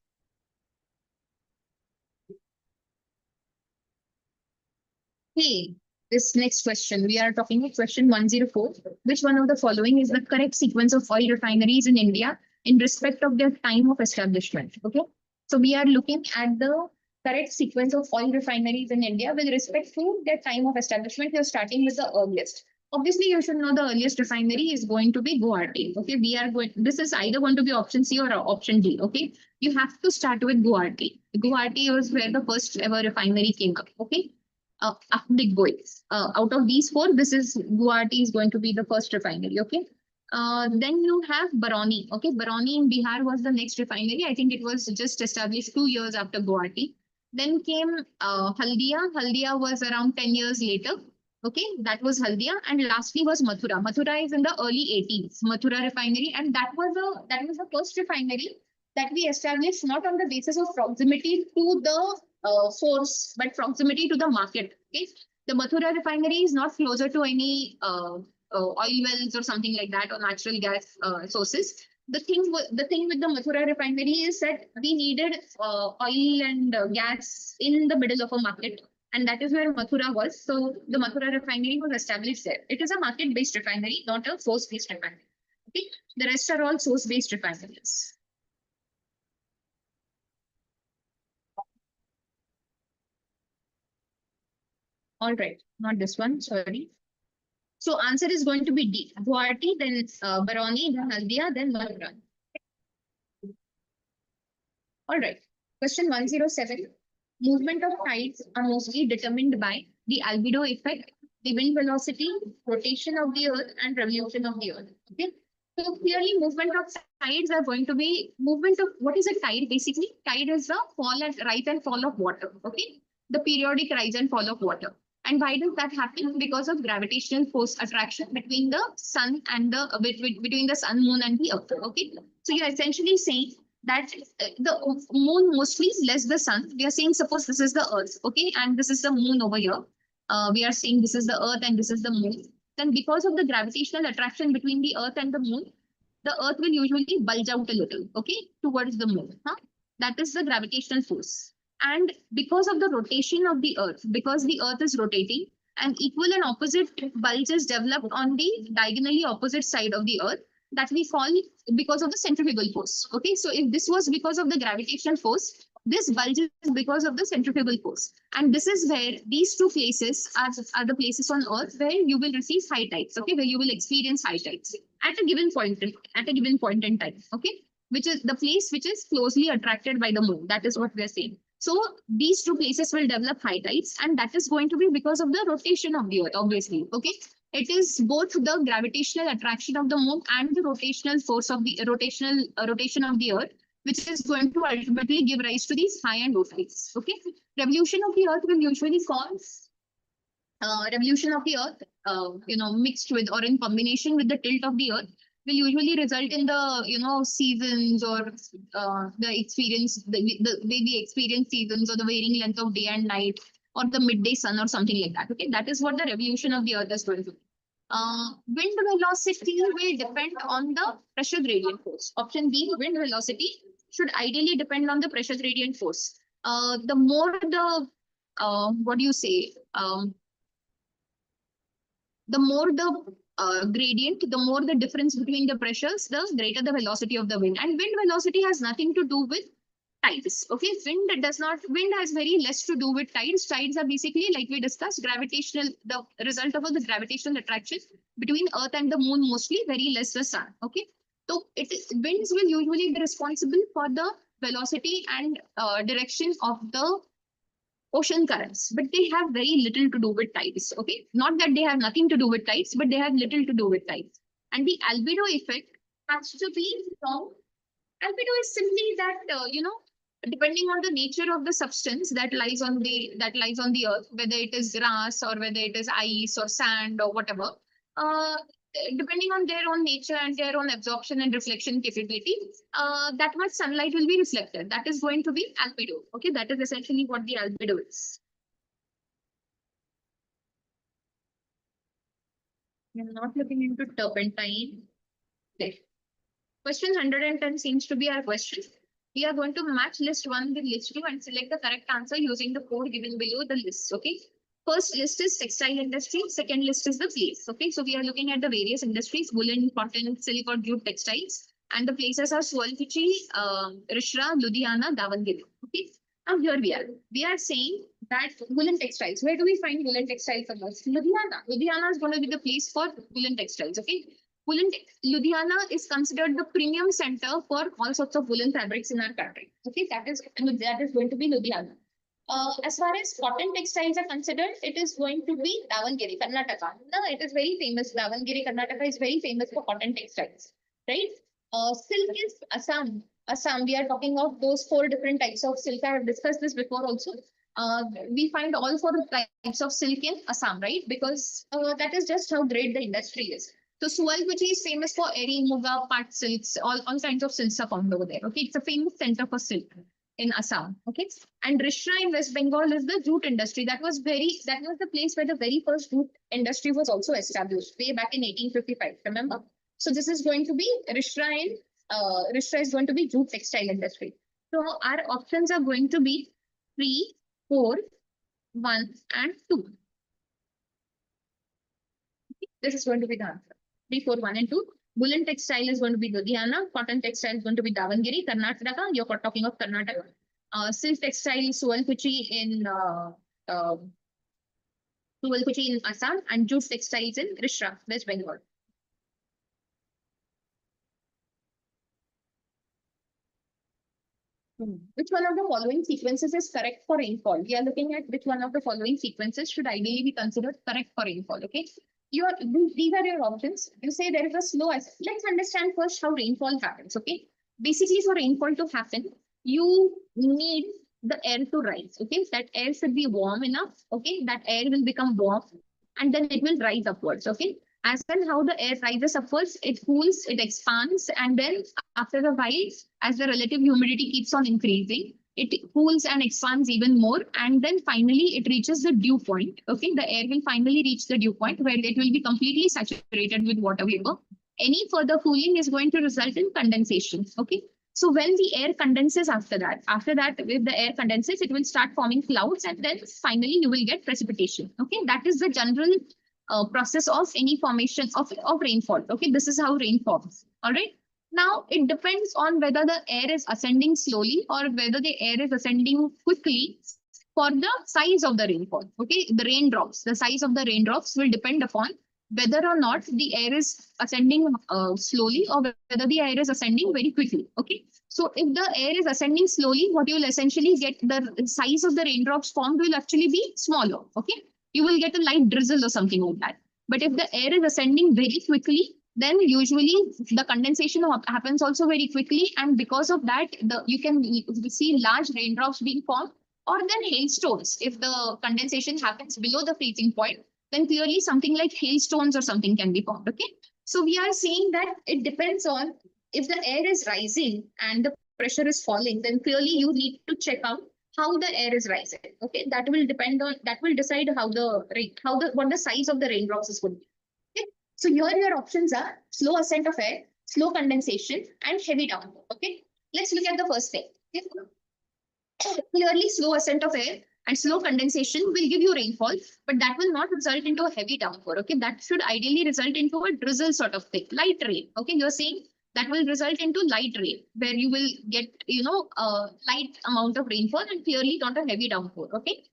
Hey, this next question, we are talking about question 104. Which one of the following is the correct sequence of oil refineries in India in respect of their time of establishment? Okay. So we are looking at the correct sequence of oil refineries in India with respect to their time of establishment. We are starting with the earliest. Obviously, you should know the earliest refinery is going to be Guwahati. Okay, this is either going to be option C or option D. Okay, you have to start with Guwahati. Guwahati was where the first ever refinery came up. Okay, big boys. Out of these four, this is Guwahati is going to be the first refinery. Okay. Then you have Barauni. Okay, Barauni in Bihar was the next refinery. I think it was just established 2 years after Guwahati. Then came Haldia. Haldia was around 10 years later. Okay, that was Haldia, and lastly was Mathura. Mathura is in the early 80s. Mathura refinery, and that was the first refinery that we established not on the basis of proximity to the source, but proximity to the market. Okay, the Mathura refinery is not closer to any oil wells or something like that, or natural gas sources. The thing with the Mathura refinery is that we needed oil and gas in the middle of a market, and that is where Mathura was. So the Mathura refinery was established there. It is a market-based refinery, not a source-based refinery. Okay, the rest are all source-based refineries. All right, not this one, sorry. So answer is going to be D. Guwahati, then Barauni, then Haldia, then Mathura. All right. Question 107. Movement of tides are mostly determined by the albedo effect, the wind velocity, rotation of the earth, and revolution of the earth. Okay. So clearly, movement of tides are going to be movement of, what is a tide? Basically, tide is the rise and fall of water. Okay. The periodic rise and fall of water. And why does that happen? Because of gravitational force attraction between the sun and between the sun, moon, and the earth. Okay. So you're essentially saying that the moon mostly less the sun. We are saying, suppose this is the earth, okay, and this is the moon over here. We are saying this is the earth and this is the moon. Then because of the gravitational attraction between the earth and the moon, the earth will usually bulge out a little, okay, towards the moon. That is the gravitational force. And because of the rotation of the earth, because the earth is rotating, an equal and opposite bulge is developed on the diagonally opposite side of the earth, that we call because of the centrifugal force. Okay, so if this was because of the gravitational force, this bulge is because of the centrifugal force. And this is where these two places are the places on earth where you will receive high tides, okay, where you will experience high tides at a given point in time, okay, which is the place which is closely attracted by the moon. That is what we are saying. So these two places will develop high tides, and that is going to be because of the rotation of the earth, obviously. Okay, it is both the gravitational attraction of the moon and the rotational force of the rotation of the earth, which is going to ultimately give rise to these high and low tides. Okay, revolution of the earth will usually cause revolution of the earth, mixed with or in combination with the tilt of the earth, will usually result in the seasons, or the way we experience seasons, or the varying length of day and night, or the midday sun, or something like that. Okay, that is what the revolution of the earth is going to be. Wind velocity will depend on the pressure gradient force. Option B, wind velocity should ideally depend on the pressure gradient force. The more the what do you say? The more the gradient, the more the difference between the pressures, the greater the velocity of the wind. And wind velocity has nothing to do with tides. Okay, wind has very less to do with tides. Tides are basically, like we discussed, the result of the gravitational attraction between earth and the moon, mostly, very less the sun. Okay, so winds will usually be responsible for the velocity and direction of the ocean currents, but they have very little to do with tides. Okay, not that they have nothing to do with tides, but they have little to do with tides. And the albedo effect has to be from, albedo is simply that depending on the nature of the substance that lies on the earth, whether it is grass or whether it is ice or sand or whatever, uh, depending on their own nature and their own absorption and reflection capability, that much sunlight will be reflected. That is going to be albedo. Okay, that is essentially what the albedo is. You're not looking into turpentine. Okay. Question 110 seems to be our question. We are going to match list 1 with list 2 and select the correct answer using the code given below the list. Okay. First list is textile industry. Second list is the place. Okay. So we are looking at the various industries: woolen, cotton, silk or jute textiles. And the places are Sualkuchi, Rishra, Ludhiana, Davangere. Okay. Now here we are. We are saying that woolen textiles. Where do we find woolen textiles the most? Ludhiana. Ludhiana is going to be the place for woolen textiles. Okay. Ludhiana is considered the premium center for all sorts of woolen fabrics in our country. Okay, that is going to be Ludhiana. As far as cotton textiles are considered, it is going to be Davangere, Karnataka. No, it is very famous. Davangere, Karnataka is very famous for cotton textiles, right? Silk is Assam. Assam, we are talking of those 4 different types of silk. I have discussed this before also. We find all 4 types of silk in Assam, right? Because that is just how great the industry is. So Sualkuchi is famous for eri, muga, pat silks, all kinds of silks are found over there. Okay, it's a famous center for silk in Assam. Okay, and Rishra in West Bengal is the jute industry. That was the place where the very first jute industry was also established way back in 1855. Remember? So this is going to be Rishra is going to be jute textile industry. So our options are going to be 3, 4, 1, and 2. This is going to be the answer. 3, 4, 1, and 2. Woolen textile is going to be Ludhiana. Cotton textile is going to be Davangere, Karnataka. You're talking of Karnataka. Silk textile is Sualkuchi in Assam, and jute textiles in Rishra, West Bengal. Which one of the following sequences is correct for rainfall? We are looking at which one of the following sequences should ideally be considered correct for rainfall. Okay. These are your options. You say there is a slow. Let's understand first how rainfall happens. Okay. Basically, for rainfall to happen, you need the air to rise. Okay. That air should be warm enough. Okay. That air will become warm and then it will rise upwards. Okay. As well, how the air rises upwards, it cools, it expands, and then after a while, as the relative humidity keeps on increasing, it cools and expands even more, and then finally it reaches the dew point. Okay, the air will finally reach the dew point where it will be completely saturated with water vapor. Any further cooling is going to result in condensation. Okay, so when the air condenses after that, if the air condenses, it will start forming clouds, and then finally you will get precipitation. Okay, that is the general process of any formation of rainfall. Okay, this is how rain forms. All right. Now, it depends on whether the air is ascending slowly or whether the air is ascending quickly for the size of the rainfall. Okay, the raindrops, the size of the raindrops will depend upon whether or not the air is ascending slowly or whether the air is ascending very quickly. Okay, so if the air is ascending slowly, what you will essentially get, the size of the raindrops formed will actually be smaller. Okay, you will get a light drizzle or something like that. But if the air is ascending very quickly, then usually the condensation happens also very quickly, and because of that, you can see large raindrops being formed, or then hailstones. If the condensation happens below the freezing point, then clearly something like hailstones or something can be formed. Okay, so we are saying that it depends on, if the air is rising and the pressure is falling, then clearly you need to check out how the air is rising. Okay, that will decide what the size of the raindrops is going to be. Okay, so here your options are slow ascent of air, slow condensation, and heavy downpour. Okay, let's look at the first thing. Okay? Clearly, slow ascent of air and slow condensation will give you rainfall, but that will not result into a heavy downpour. Okay, that should ideally result into a drizzle sort of thing, light rain. Okay, you're saying that will result into light rain, where you will get, a light amount of rainfall and clearly not a heavy downpour. Okay,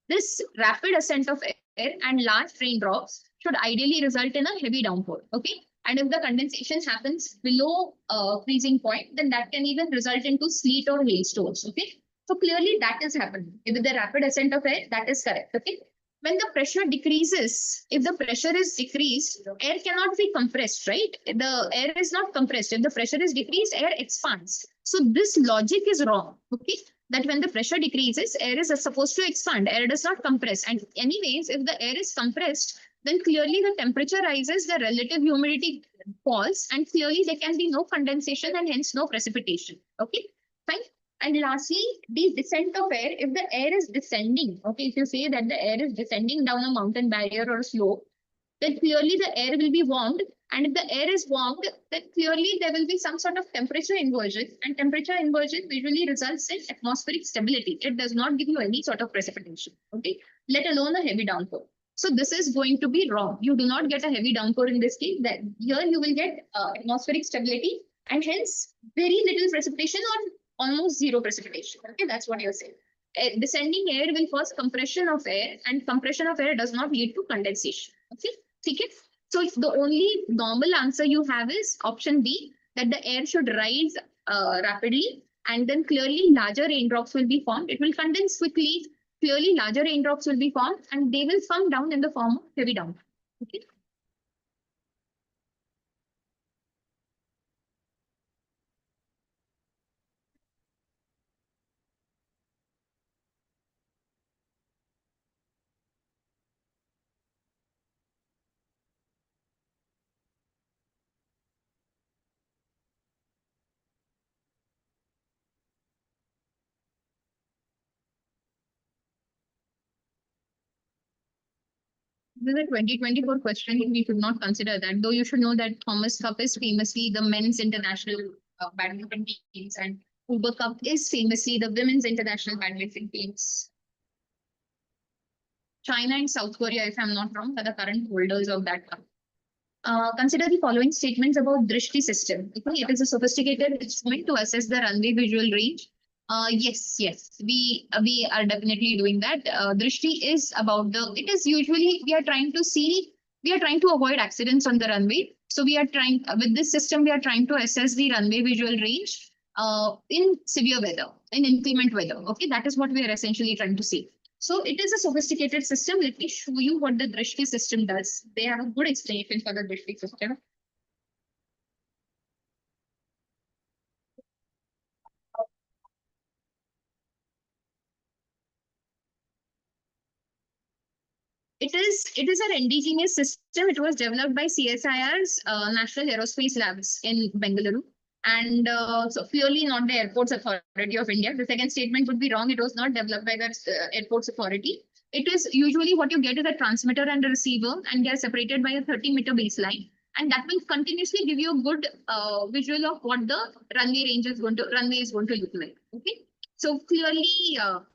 this rapid ascent of air and large raindrops should ideally result in a heavy downpour. Okay, and if the condensation happens below freezing point, then that can even result into sleet or hailstones. Okay, So clearly that is happening. With the rapid ascent of air, that is correct. Okay. When the pressure decreases, if the pressure is decreased, air cannot be compressed, right? The air is not compressed. If the pressure is decreased, air expands. So this logic is wrong. Okay. That when the pressure decreases, air is supposed to expand. Air does not compress. And anyways, if the air is compressed, then clearly the temperature rises, the relative humidity falls, and clearly there can be no condensation and hence no precipitation. Okay. Fine. And lastly, the descent of air, if the air is descending, okay, if you say that the air is descending down a mountain barrier or a slope, then clearly the air will be warmed. And if the air is warmed, then clearly there will be some sort of temperature inversion. And temperature inversion usually results in atmospheric stability. It does not give you any sort of precipitation, okay, let alone a heavy downpour. So this is going to be wrong. You do not get a heavy downpour in this case. That here you will get atmospheric stability and hence very little precipitation or almost zero precipitation. Okay, that's what you're saying. Descending air will cause compression of air, and compression of air does not lead to condensation. Okay, okay. So if the only normal answer you have is option B, that the air should rise rapidly, and then clearly larger raindrops will be formed. It will condense quickly. Clearly larger raindrops will be formed, and they will come down in the form of heavy downpour. Okay. This is a 2024 question. We should not consider that, though you should know that Thomas Cup is famously the men's international badminton teams, and Uber Cup is famously the women's international badminton teams. China and South Korea, if I'm not wrong, are the current holders of that cup. Consider the following statements about Drishti system. Okay, it is a sophisticated instrument to assess the runway visual range. Yes, we are definitely doing that. Drishti is about the. It is usually we are trying to see. We are trying to avoid accidents on the runway. So we are trying with this system. We are trying to assess the runway visual range in severe weather, in inclement weather. Okay, that is what we are essentially trying to see. So it is a sophisticated system. Let me show you what the Drishti system does. They have a good explanation for the Drishti system. It is an indigenous system. It was developed by CSIR's National Aerospace Labs in Bengaluru. And so clearly not the Airports Authority of India. The second statement would be wrong. It was not developed by the Airports Authority. It is usually what you get is a transmitter and a receiver, and they are separated by a 30-meter baseline. And that will continuously give you a good visual of what the runway is going to look like. Okay. So clearly,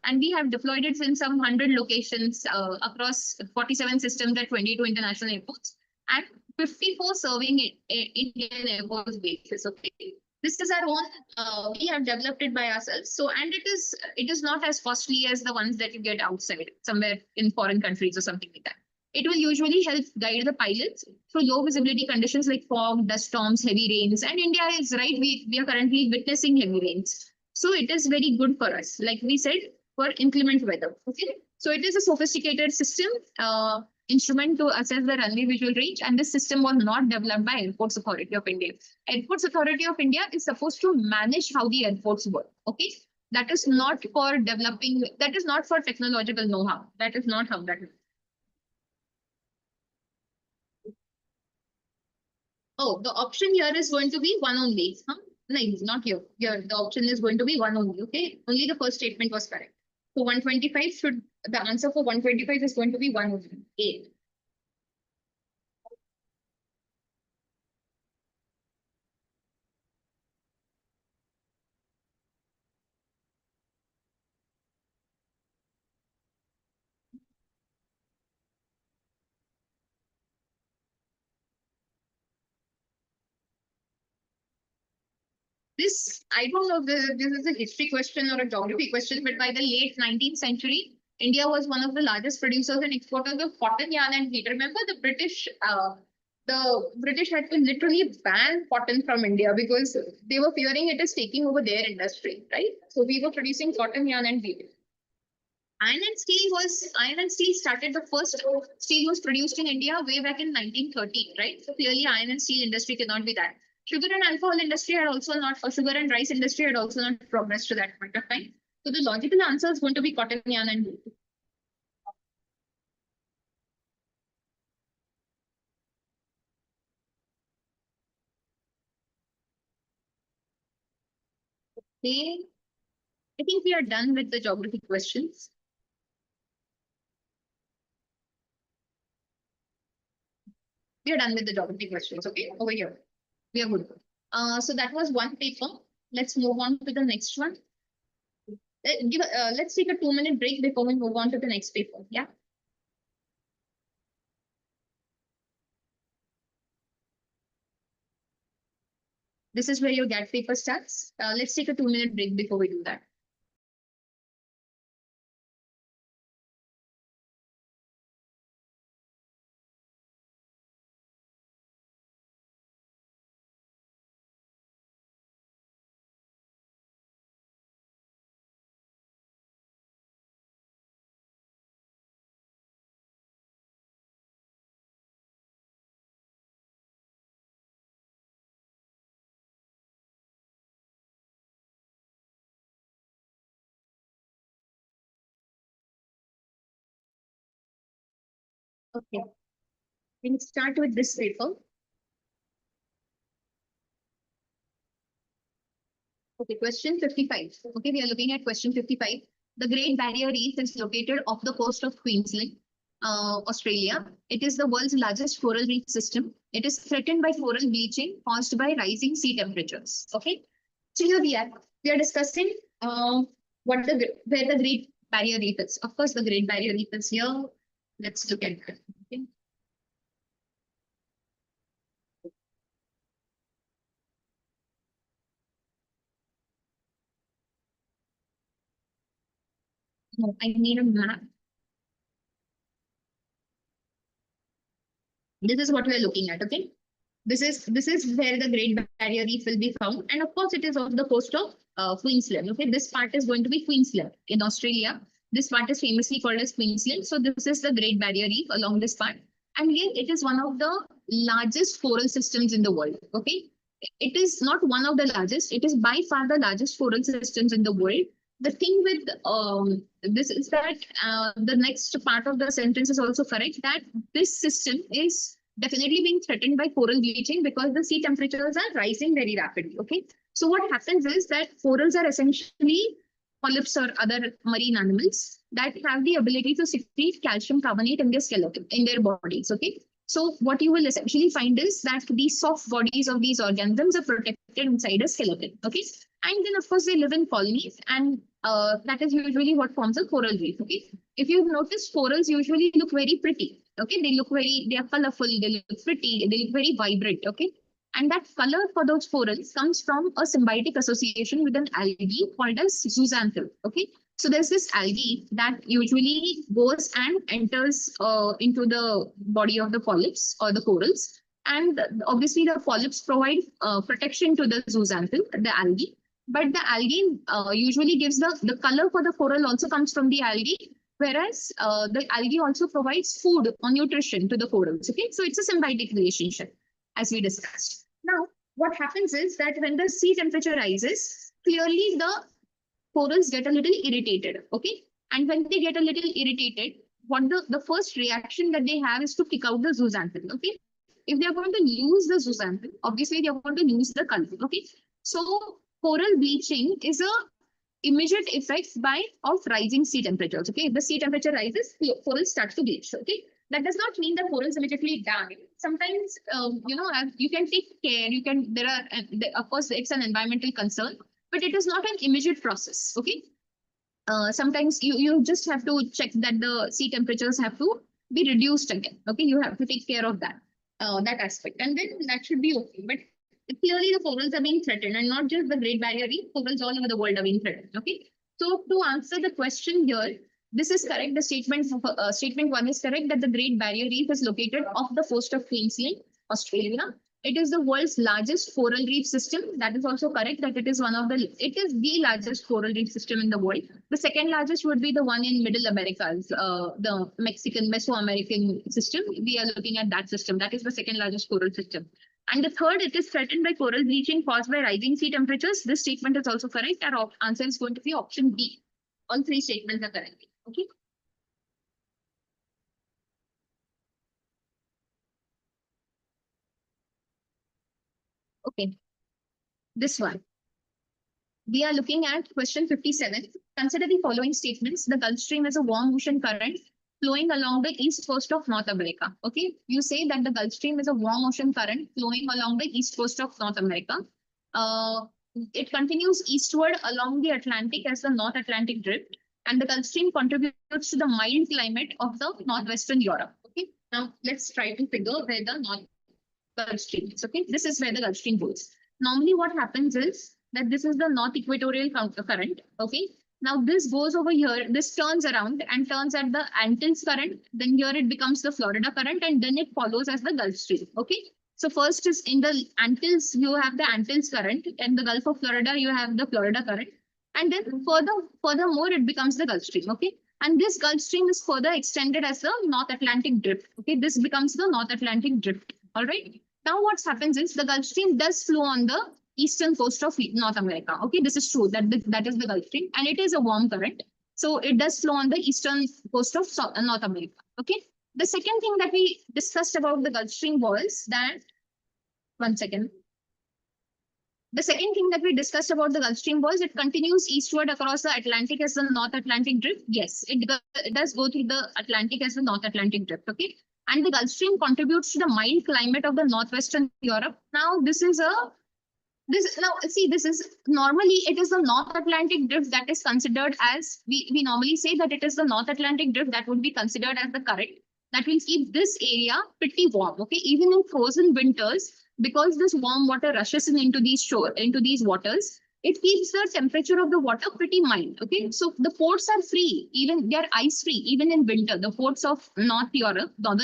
and we have deployed it in some 100 locations across 47 systems at 22 international airports and 54 serving Indian airports bases. Okay, this is our own. We have developed it by ourselves. So, and it is not as costly as the ones that you get outside, somewhere in foreign countries or something like that. It will usually help guide the pilots through low visibility conditions like fog, dust storms, heavy rains. And India is right. We are currently witnessing heavy rains. So it is very good for us, like we said, for inclement weather. Okay. So it is a sophisticated system instrument to assess the runway visual range, and this system was not developed by Airports Authority of India. Airports Authority of India is supposed to manage how the airports work. Okay. That is not for developing, that is not for technological know-how. That is not how that is. Oh, the option here is going to be one only. Huh? No, not here. Here, the option is going to be one only. Okay, only the first statement was correct. So 125 should, the answer for 125 is going to be one only. A. This, I don't know if this is a history question or a geography question, but by the late 19th century, India was one of the largest producers and exporters of cotton yarn and wheat. Remember the the British had to literally ban cotton from India because they were fearing it is taking over their industry, right? So we were producing cotton, yarn, and weaving. Iron and steel started, the first steel was produced in India way back in 1913, right? So clearly iron and steel industry cannot be that. Sugar and alcohol industry had also not, or sugar and rice industry had also not progressed to that point of time. So the logical answer is going to be cotton, yarn, and wool. Okay, I think we are done with the geography questions. We are done with the geography questions. Okay, over here. We are good. So that was one paper. Let's move on to the next one. Let's take a 2-minute break before we move on to the next paper. Yeah. This is where your GAT paper starts. Let's take a 2-minute break before we do that. Okay. We'll start with this paper. Okay, question 55. Okay, we are looking at question 55. The Great Barrier Reef is located off the coast of Queensland, Australia. It is the world's largest coral reef system. It is threatened by coral bleaching caused by rising sea temperatures. Okay, so here we are. We are discussing where the Great Barrier Reef is. Of course, the Great Barrier Reef is here. Let's look at it. Okay. No, I need a map. This is what we are looking at. Okay. This is where the Great Barrier Reef will be found, and of course, it is off the coast of Queensland. Okay, this part is going to be Queensland in Australia. This part is famously called as Queensland. So this is the Great Barrier Reef along this part, and again, it is one of the largest coral systems in the world. Okay, it is not one of the largest; it is by far the largest coral systems in the world. The thing with this is that the next part of the sentence is also correct, that this system is definitely being threatened by coral bleaching because the sea temperatures are rising very rapidly. Okay, so what happens is that corals are essentially polyps or other marine animals that have the ability to secrete calcium carbonate in their skeleton, in their bodies. Okay, so what you will essentially find is that the soft bodies of these organisms are protected inside a skeleton. Okay, and then of course they live in colonies, and that is usually what forms a coral reef. Okay, if you've noticed, corals usually look very pretty. Okay, they are colorful, they look pretty, they look very vibrant. Okay, and that color for those corals comes from a symbiotic association with an algae called as zooxanthid. Okay, so there's this algae that usually goes and enters into the body of the polyps or the corals, and obviously the polyps provide protection to the zooxanthid, the algae. But the algae usually gives the color for the coral also comes from the algae, whereas the algae also provides food or nutrition to the corals. Okay, so it's a symbiotic relationship, as we discussed. Now, what happens is that when the sea temperature rises, clearly the corals get a little irritated. Okay, and when they get a little irritated, what the first reaction that they have is to kick out the zooxanthid. Okay, if they are going to lose the zooxanthid, obviously they are going to lose the color. Okay, so coral bleaching is a immediate effects by of rising sea temperatures. Okay, if the sea temperature rises, corals start to bleach. Okay, that does not mean that corals immediately die. Sometimes, you can take care. You can. Of course, it's an environmental concern, but it is not an immediate process. Okay, sometimes you just have to check that the sea temperatures have to be reduced again. Okay, you have to take care of that aspect, and then that should be okay. But clearly the corals are being threatened, and not just the Great Barrier Reef, corals all over the world are being threatened. Okay, so to answer the question here, this is correct. The statement one is correct, that the Great Barrier Reef is located off the coast of Queensland. Australia. It is the world's largest coral reef system. That is also correct, that it is the largest coral reef system in the world. The second largest would be the one in Middle Americas, the Mesoamerican system. We are looking at that system. That is the second largest coral system. And the third, it is threatened by coral bleaching caused by rising sea temperatures. This statement is also correct. Our answer is going to be option B. All three statements are correct. Okay. Okay. This one. We are looking at question 57. Consider the following statements. The Gulf Stream is a warm ocean current flowing along the east coast of North America. Okay, you say that the Gulf Stream is a warm ocean current flowing along the east coast of North America. It continues eastward along the Atlantic as the North Atlantic Drift, and the Gulf Stream contributes to the mild climate of the northwestern Europe. Okay, now let's try to figure where the Gulf Stream is. Okay, this is where the Gulf Stream goes. Normally, what happens is that this is the North Equatorial current. Okay, now this goes over here, this turns around and turns at the Antilles current. Then here it becomes the Florida current, and then it follows as the Gulf Stream. Okay, so first is in the Antilles, you have the Antilles current, and the Gulf of Florida, you have the Florida current. And then furthermore, it becomes the Gulf Stream. Okay, and this Gulf Stream is further extended as the North Atlantic Drift. Okay, this becomes the North Atlantic Drift. All right. Now what happens is the Gulf Stream does flow on the eastern coast of North America. Okay, this is true, that is the Gulf Stream, and it is a warm current. So it does flow on the eastern coast of North America. Okay, the second thing that we discussed about the Gulf Stream was that, one second. The second thing that we discussed about the Gulf Stream was it continues eastward across the Atlantic as the North Atlantic Drift. Yes, it does go through the Atlantic as the North Atlantic Drift. Okay, and the Gulf Stream contributes to the mild climate of the northwestern Europe. Now, this is normally it is the North Atlantic Drift that is considered as, we normally say that it is the North Atlantic Drift that would be considered as the current that will keep this area pretty warm. Okay, even in frozen winters, because this warm water rushes into these waters, it keeps the temperature of the water pretty mild. Okay, so the ports are free, even they are ice free, even in winter. The ports of Northern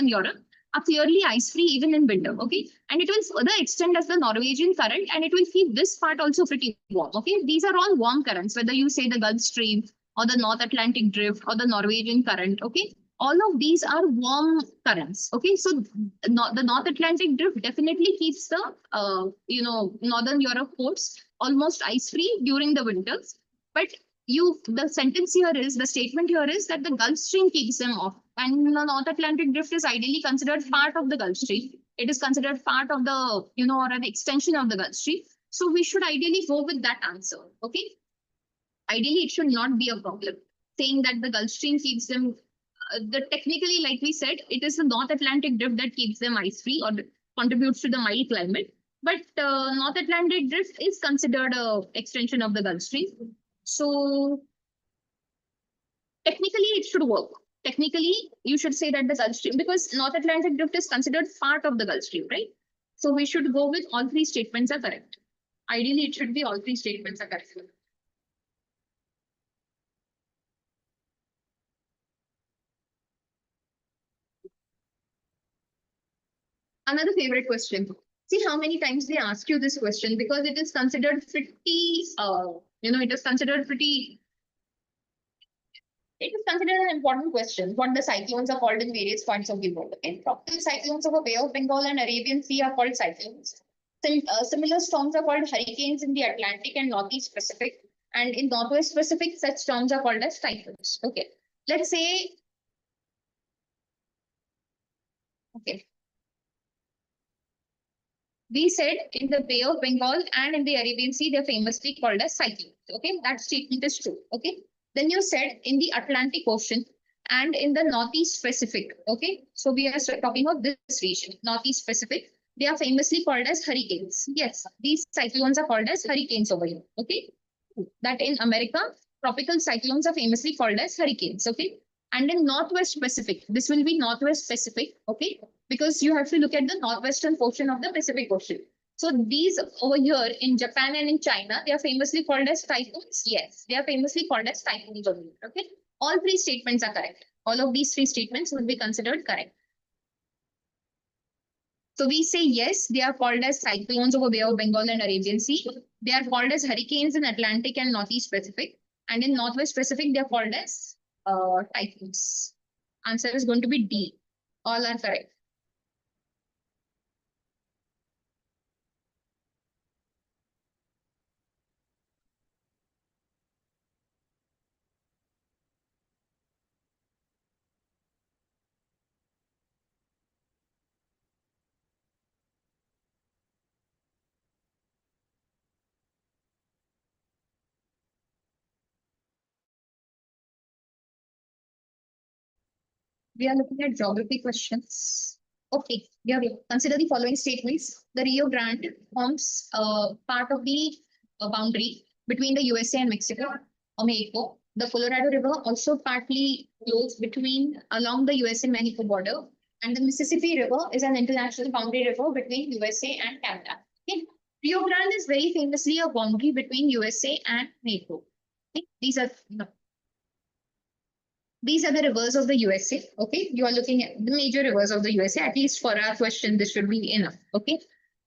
Europe are clearly ice free even in winter. Okay, and it will further extend as the Norwegian current, and it will keep this part also pretty warm. Okay, these are all warm currents, whether you say the Gulf Stream or the North Atlantic Drift or the Norwegian current. Okay, all of these are warm currents. Okay, so the North Atlantic Drift definitely keeps the Northern Europe ports almost ice free during the winters. But the statement here is that the Gulf Stream keeps them off, and the North Atlantic Drift is ideally considered part of the Gulf Stream. It is considered part of the or an extension of the Gulf Stream. So we should ideally go with that answer. Okay, ideally it should not be a problem saying that the Gulf Stream keeps them. Technically, like we said, it is the North Atlantic Drift that keeps them ice free or contributes to the mild climate. But North Atlantic Drift is considered an extension of the Gulf Stream. So technically, it should work. Technically, you should say that the Gulf Stream, because North Atlantic Drift is considered part of the Gulf Stream, right? So we should go with all three statements are correct. Ideally, it should be all three statements are correct. Another favorite question. See how many times they ask you this question, because it is considered pretty, it is considered an important question. What the cyclones are called in various parts of the world. Okay? Tropical cyclones of the Bay of Bengal and Arabian Sea are called cyclones. Similar storms are called hurricanes in the Atlantic and Northeast Pacific. And in Northwest Pacific, such storms are called as typhoons. Okay. Let's say, okay. We said in the Bay of Bengal and in the Arabian Sea, they're famously called as cyclones. Okay, that statement is true. Okay, then you said in the Atlantic Ocean and in the Northeast Pacific. Okay, so we are talking of this region, Northeast Pacific. They are famously called as hurricanes. Yes, these cyclones are called as hurricanes over here. Okay, that in America, tropical cyclones are famously called as hurricanes. Okay, and in Northwest Pacific, this will be Northwest Pacific. Okay, because you have to look at the northwestern portion of the Pacific Ocean. So these over here in Japan and in China, they are famously called as typhoons. Yes, they are famously called as typhoons over here. Okay, all three statements are correct. All of these three statements will be considered correct. So we say yes, they are called as cyclones over Bay of Bengal and Arabian Sea. They are called as hurricanes in Atlantic and Northeast Pacific. And in Northwest Pacific, they are called as typhoons. Answer is going to be D. All are correct. We are looking at geography questions. Okay, here we go. Consider the following statements. The Rio Grande forms part of the boundary between the USA and Mexico or Mexico. The Colorado River also partly flows between along the USA and Mexico border. And the Mississippi River is an international boundary river between USA and Canada. Okay. Rio Grande is very famously a boundary between USA and Mexico. Okay. These are the rivers of the USA. Okay, you are looking at the major rivers of the USA. At least for our question, this should be enough. Okay,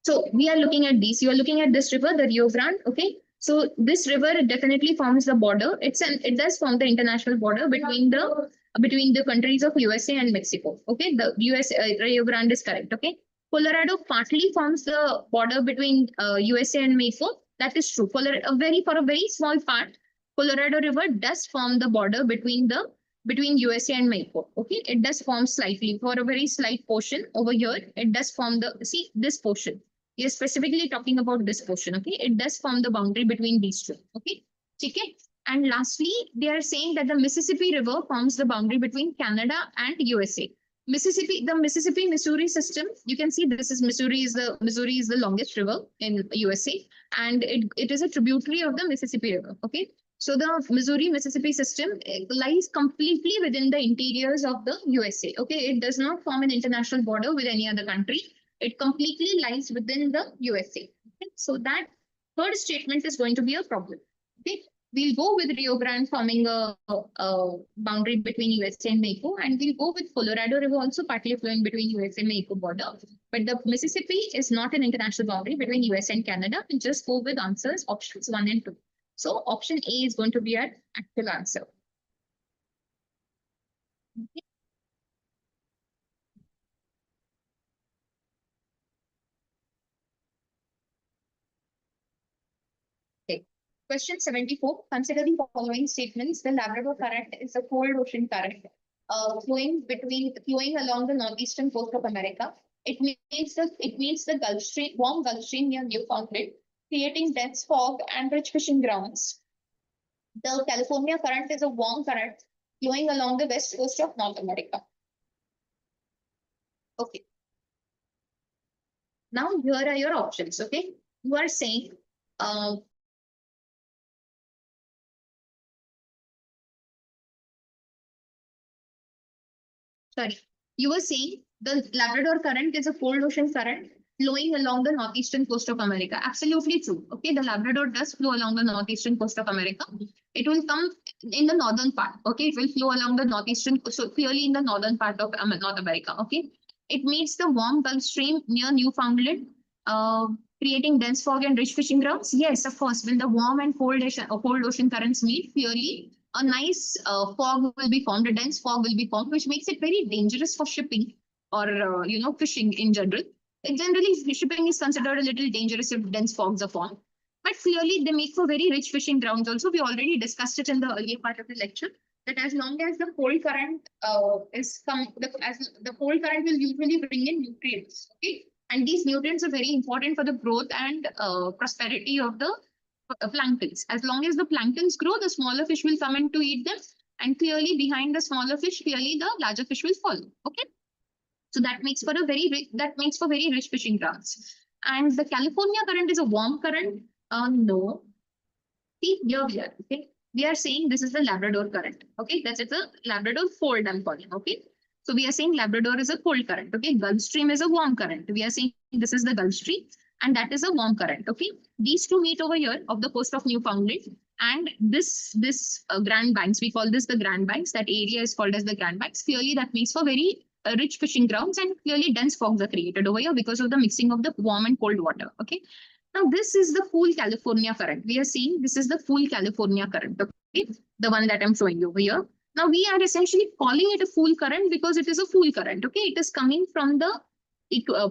so we are looking at these. You are looking at this river, the Rio Grande. Okay, so this river definitely forms the border. It does form the international border between the countries of USA and Mexico. Okay, the US Rio Grande is correct. Okay, Colorado partly forms the border between USA and Mexico. That is true. For a very small part, Colorado River does form the border between USA and Mexico. Okay, it does form slightly for a very slight portion over here. It does form this portion. We are specifically talking about this portion. Okay, it does form the boundary between these two. Okay, okay. And lastly, they are saying that the Mississippi River forms the boundary between Canada and USA. The Mississippi Missouri system. You can see this is Missouri is the longest river in USA, and it is a tributary of the Mississippi River. Okay, so the Missouri-Mississippi system lies completely within the interiors of the USA. Okay, it does not form an international border with any other country. It completely lies within the USA. Okay? So that third statement is going to be a problem. Okay, we'll go with Rio Grande forming a boundary between USA and Mexico, and we'll go with Colorado River also partly flowing between USA and Mexico border. But the Mississippi is not an international boundary between USA and Canada. We'll just go with answers options 1 and 2. So option A is going to be our actual answer. Okay. Question 74. Consider the following statements. The Labrador Current is a cold ocean current flowing along the northeastern coast of America. It meets the Gulf Stream, warm Gulf Stream near Newfoundland, creating dense fog and rich fishing grounds. The California Current is a warm current flowing along the west coast of North America. Okay. Now here are your options. Okay, you are saying you were saying the Labrador Current is a cold ocean current flowing along the northeastern coast of America. Absolutely true. Okay, the Labrador does flow along the northeastern coast of America. It will come in the northern part. Okay, it will flow along the northeastern, so clearly in the northern part of North America. Okay, it meets the warm Gulf Stream near Newfoundland, creating dense fog and rich fishing grounds. Yes, of course. When the warm and cold ocean currents meet, clearly a nice fog will be formed, a dense fog will be formed, which makes it very dangerous for shipping or fishing in general. Generally, shipping is considered a little dangerous if dense fogs are formed. But clearly, they make for very rich fishing grounds. Also, we already discussed it in the earlier part of the lecture that as long as the cold current the cold current will usually bring in nutrients. Okay, and these nutrients are very important for the growth and prosperity of the planktons. As long as the planktons grow, the smaller fish will come in to eat them, and clearly behind the smaller fish, clearly the larger fish will follow. Okay, so that makes for very rich fishing grounds. And the California Current is a warm current. No, see here we are. Okay, we are saying this is the Labrador Current. Okay, that's the Labrador fold I'm calling. Okay, so we are saying Labrador is a cold current. Okay, Gulf Stream is a warm current. We are saying this is the Gulf Stream, and that is a warm current. Okay, these two meet over here of the coast of Newfoundland, and this Grand Banks, we call this the Grand Banks. That area is called as the Grand Banks. Clearly, that makes for very rich fishing grounds, and clearly dense fogs are created over here because of the mixing of the warm and cold water. Okay. Now this is the full California current. We are seeing this is the full California current. Okay, the one that I'm showing you over here. Now we are essentially calling it a full current because it is a full current. Okay, it is coming from the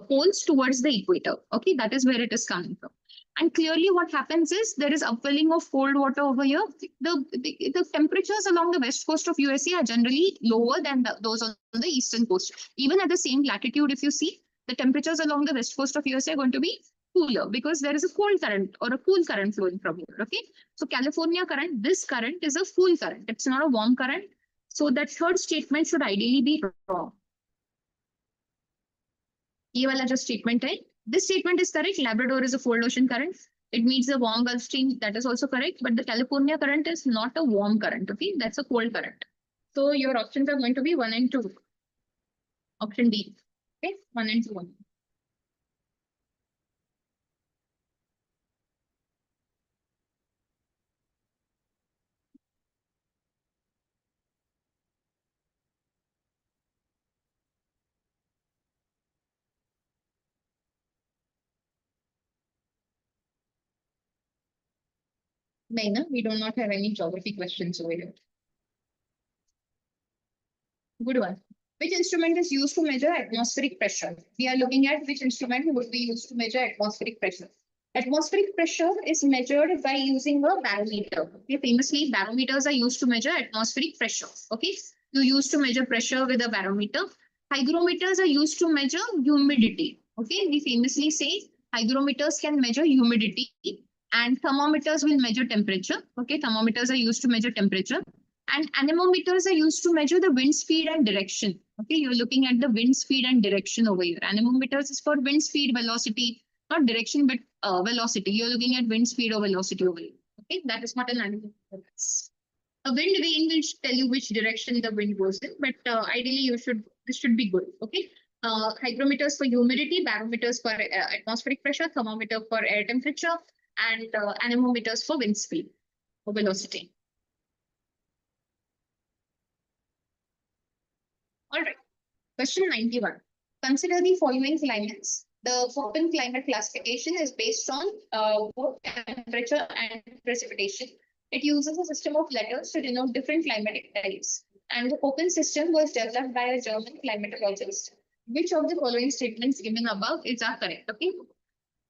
poles towards the equator. Okay, that is where it is coming from. And clearly what happens is there is upwelling of cold water over here. The temperatures along the west coast of USA are generally lower than those on the eastern coast. Even at the same latitude, if you see, the temperatures along the west coast of USA are going to be cooler because there is a cold current or a cool current flowing from here. Okay, so California current, this current is a cool current. It's not a warm current. So that third statement should ideally be wrong. ये वाला जो statement है, this statement is correct. Labrador is a cold ocean current. It meets the warm Gulf Stream. That is also correct. But the California current is not a warm current. Okay, that's a cold current. So your options are going to be 1 and 2. Option D. Okay, 1 and 2. No, we do not have any geography questions over here. Good one. Which instrument is used to measure atmospheric pressure? We are looking at which instrument would be used to measure atmospheric pressure. Atmospheric pressure is measured by using a barometer. Okay, famously, barometers are used to measure atmospheric pressure. Okay, you used to measure pressure with a barometer. Hygrometers are used to measure humidity. Okay, we famously say hygrometers can measure humidity, and thermometers will measure temperature. Okay, thermometers are used to measure temperature. And anemometers are used to measure the wind speed and direction. Okay, you're looking at the wind speed and direction over here. Anemometers is for wind speed, velocity, not direction, but velocity. You're looking at wind speed or velocity over here. Okay, that is what an anemometer is. A wind vane will tell you which direction the wind goes in, but ideally this should be good. Okay, hygrometers for humidity, barometers for atmospheric pressure, thermometer for air temperature, and anemometers for wind speed or velocity. All right. Question 91. Consider the following climates. The Köppen climate classification is based on both temperature and precipitation. It uses a system of letters to denote different climatic types. And the Köppen system was developed by a German climatologist. Which of the following statements given above is correct? Okay.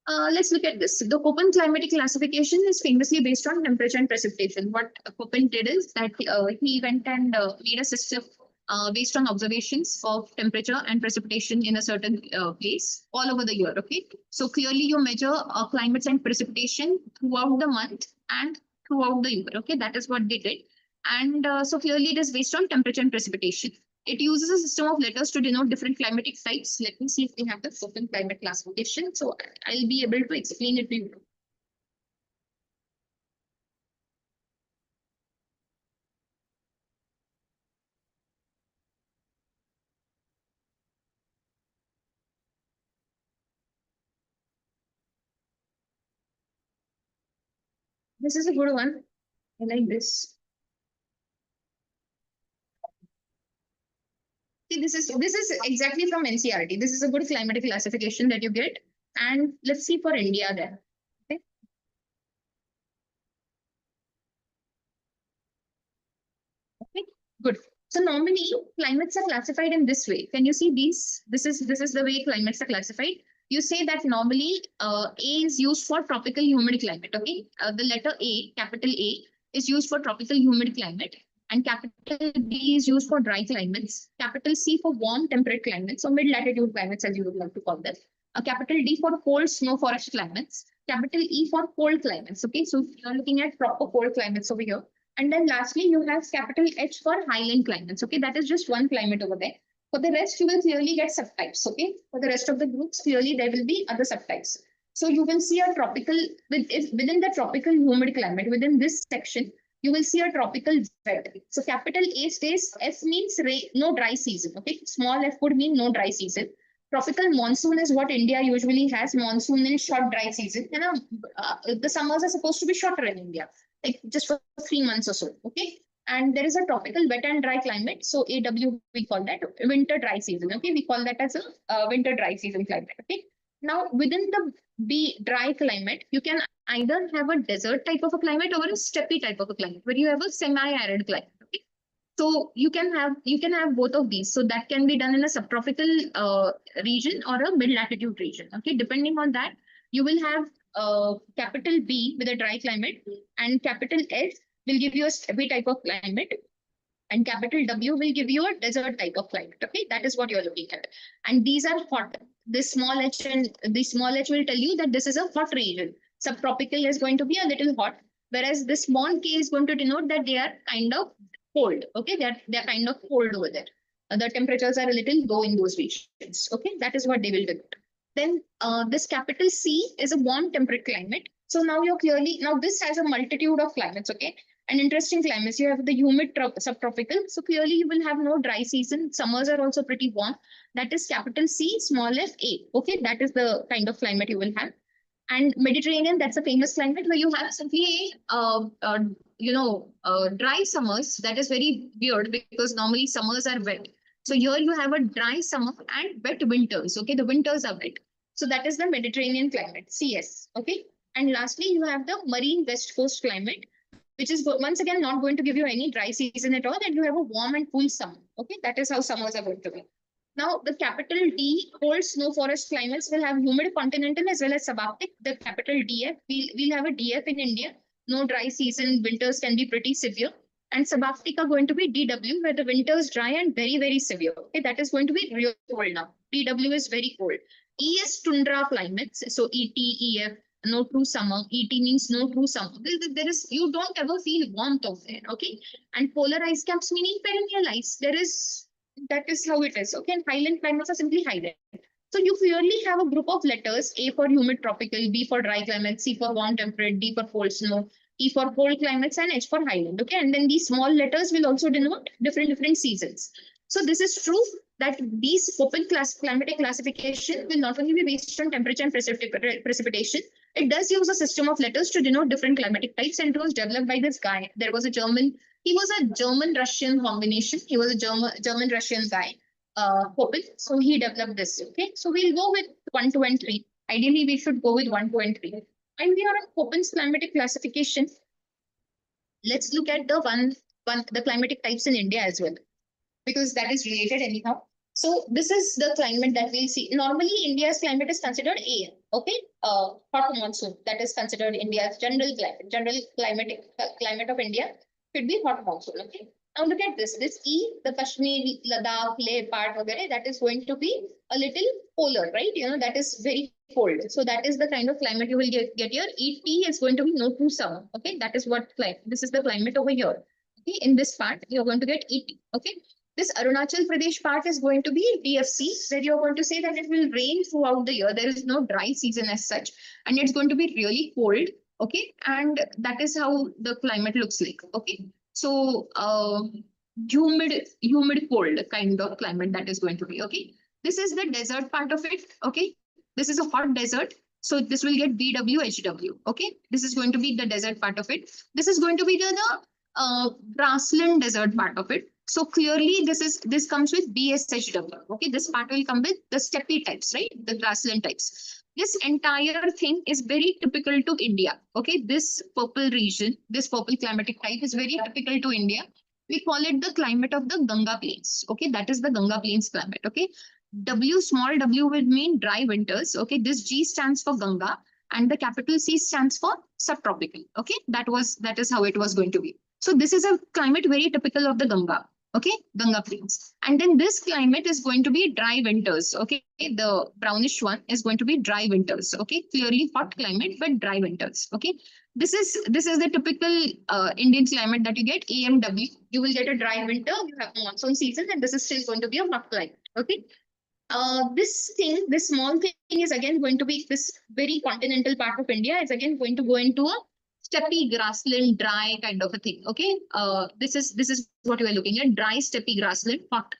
Let's look at this. The Köppen climatic classification is famously based on temperature and precipitation. What Köppen did is that he went and made a system based on observations of temperature and precipitation in a certain place all over the year. Okay, so clearly you measure climates and precipitation throughout the month and throughout the year. Okay, that is what they did. And so clearly it is based on temperature and precipitation. It uses a system of letters to denote different climatic types. Let me see if we have the Köppen climate classification. So I'll be able to explain it to you. This is a good one. I like this. See, this is exactly from NCERT. This is a good climatic classification that you get. And let's see for India then. Okay. Okay, good. So normally climates are classified in this way. Can you see these? This is the way climates are classified. You say that normally A is used for tropical humid climate. Okay, the letter A, capital A, is used for tropical humid climate, and capital B is used for dry climates. Capital C for warm temperate climates, or mid-latitude climates, as you would like to call them. Capital D for cold snow forest climates. Capital E for cold climates. Okay, so you're looking at proper cold climates over here. And then lastly, you have capital H for highland climates. Okay, that is just one climate over there. For the rest, you will clearly get subtypes. Okay, for the rest of the groups, clearly there will be other subtypes. So you will see a tropical, within the tropical humid climate, within this section, you will see a tropical Z. So capital A stays, F means no dry season. Okay, small f would mean no dry season. Tropical monsoon is what India usually has. Monsoon means short dry season. You know, the summers are supposed to be shorter in India, like just for 3 months or so. Okay, And there is a tropical wet and dry climate. So AW, we call that winter dry season. Okay, we call that as a winter dry season climate. Okay. Now within the B dry climate, you can either have a desert type of a climate or a steppy type of a climate, where you have a semi-arid climate. Okay. So you can have both of these. So that can be done in a subtropical region or a mid-latitude region. Okay, depending on that, you will have capital B with a dry climate, and capital S will give you a steppy type of climate, and capital W will give you a desert type of climate. Okay, that is what you're looking at. And these are hot. This small h and the small h will tell you that this is a hot region. Subtropical is going to be a little hot, whereas this small k is going to denote that they are kind of cold. Okay, they're kind of cold over there. The temperatures are a little low in those regions. Okay, that is what they will denote. Then this capital C is a warm temperate climate. So now this has a multitude of climates. Okay, and interesting climates. You have the humid subtropical. So clearly you will have no dry season. Summers are also pretty warm. That is capital C, small f, A. Okay, that is the kind of climate you will have. And Mediterranean, that's a famous climate where you have simply dry summers. That is very weird because normally summers are wet. So here you have a dry summer and wet winters. Okay, the winters are wet. So that is the Mediterranean climate, CS. Okay, and lastly, you have the marine west coast climate, which is once again not going to give you any dry season at all, and you have a warm and cool summer. Okay, that is how summers are going to be. Now, the capital D, cold snow forest climates will have humid continental as well as subarctic. The capital DF, we'll have a DF in India. No dry season, winters can be pretty severe. And subarctic are going to be DW, where the winters dry and very, very severe. Okay, that is going to be real cold now. DW is very cold. E is tundra climates, so ET, EF, no true summer. ET means no true summer. You don't ever feel warmth of there. Okay, and polar ice caps meaning perennial ice. That is how it is. Okay, and highland climates are simply highland. So you clearly have a group of letters: A for humid tropical, B for dry climate, C for warm temperate, D for cold snow, E for cold climates, and H for highland. Okay, and then these small letters will also denote different seasons. So this is true that these open climatic classification will not only be based on temperature and precipitation. It does use a system of letters to denote different climatic types, and it was developed by this guy. There was a German. He was a German-Russian combination. He was a German-Russian guy, Popin. So he developed this. Okay, so we'll go with 1, 2, and 3. Ideally, we should go with 1, 2, and 3. And we are on Popin's climatic classification. Let's look at the climatic types in India as well, because that is related anyhow. So this is the climate that we'll see. Normally, India's climate is considered AN. Okay, hot monsoon. That is considered India's general climate. General climate of India should be hot monsoon. Okay. Now look at this. This E, the Kashmir, Ladakh, Leh part, okay, that is going to be a little polar, right? That is very cold. So that is the kind of climate you will get here. ET is going to be no true summer. Okay, that is what climate. This is the climate over here. Okay, in this part, you're going to get ET. Okay. This Arunachal Pradesh part is going to be DFC, where you're going to say that it will rain throughout the year. There is no dry season as such, and it's going to be really cold. Okay, and that is how the climate looks like. Okay, so humid cold kind of climate that is going to be. Okay, this is the desert part of it. Okay, this is a hot desert. So this will get BWHW. Okay, this is going to be the desert part of it. This is going to be the grassland desert part of it. So clearly this comes with BSHW. Okay, this part will come with the steppy types, right? The grassland types. This entire thing is very typical to India. Okay, this purple region, this purple climatic type is very typical to India. We call it the climate of the Ganga Plains. Okay, that is the Ganga Plains climate. Okay, W, small w will mean dry winters. Okay, this G stands for Ganga, and the capital C stands for subtropical. Okay, that is how it was going to be. So this is a climate very typical of the Ganga. Okay, Ganga Plains. And then this climate is going to be dry winters. Okay, the brownish one is going to be dry winters. Okay, clearly hot climate, but dry winters. Okay, this is the typical Indian climate that you get, AMW. You will get a dry winter, you have a monsoon season, and this is still going to be a hot climate. Okay. This small thing is again going to be this very continental part of India is again going to go into a steppy grassland, dry kind of a thing. Okay, this is what we are looking at: dry, steppy grassland, hot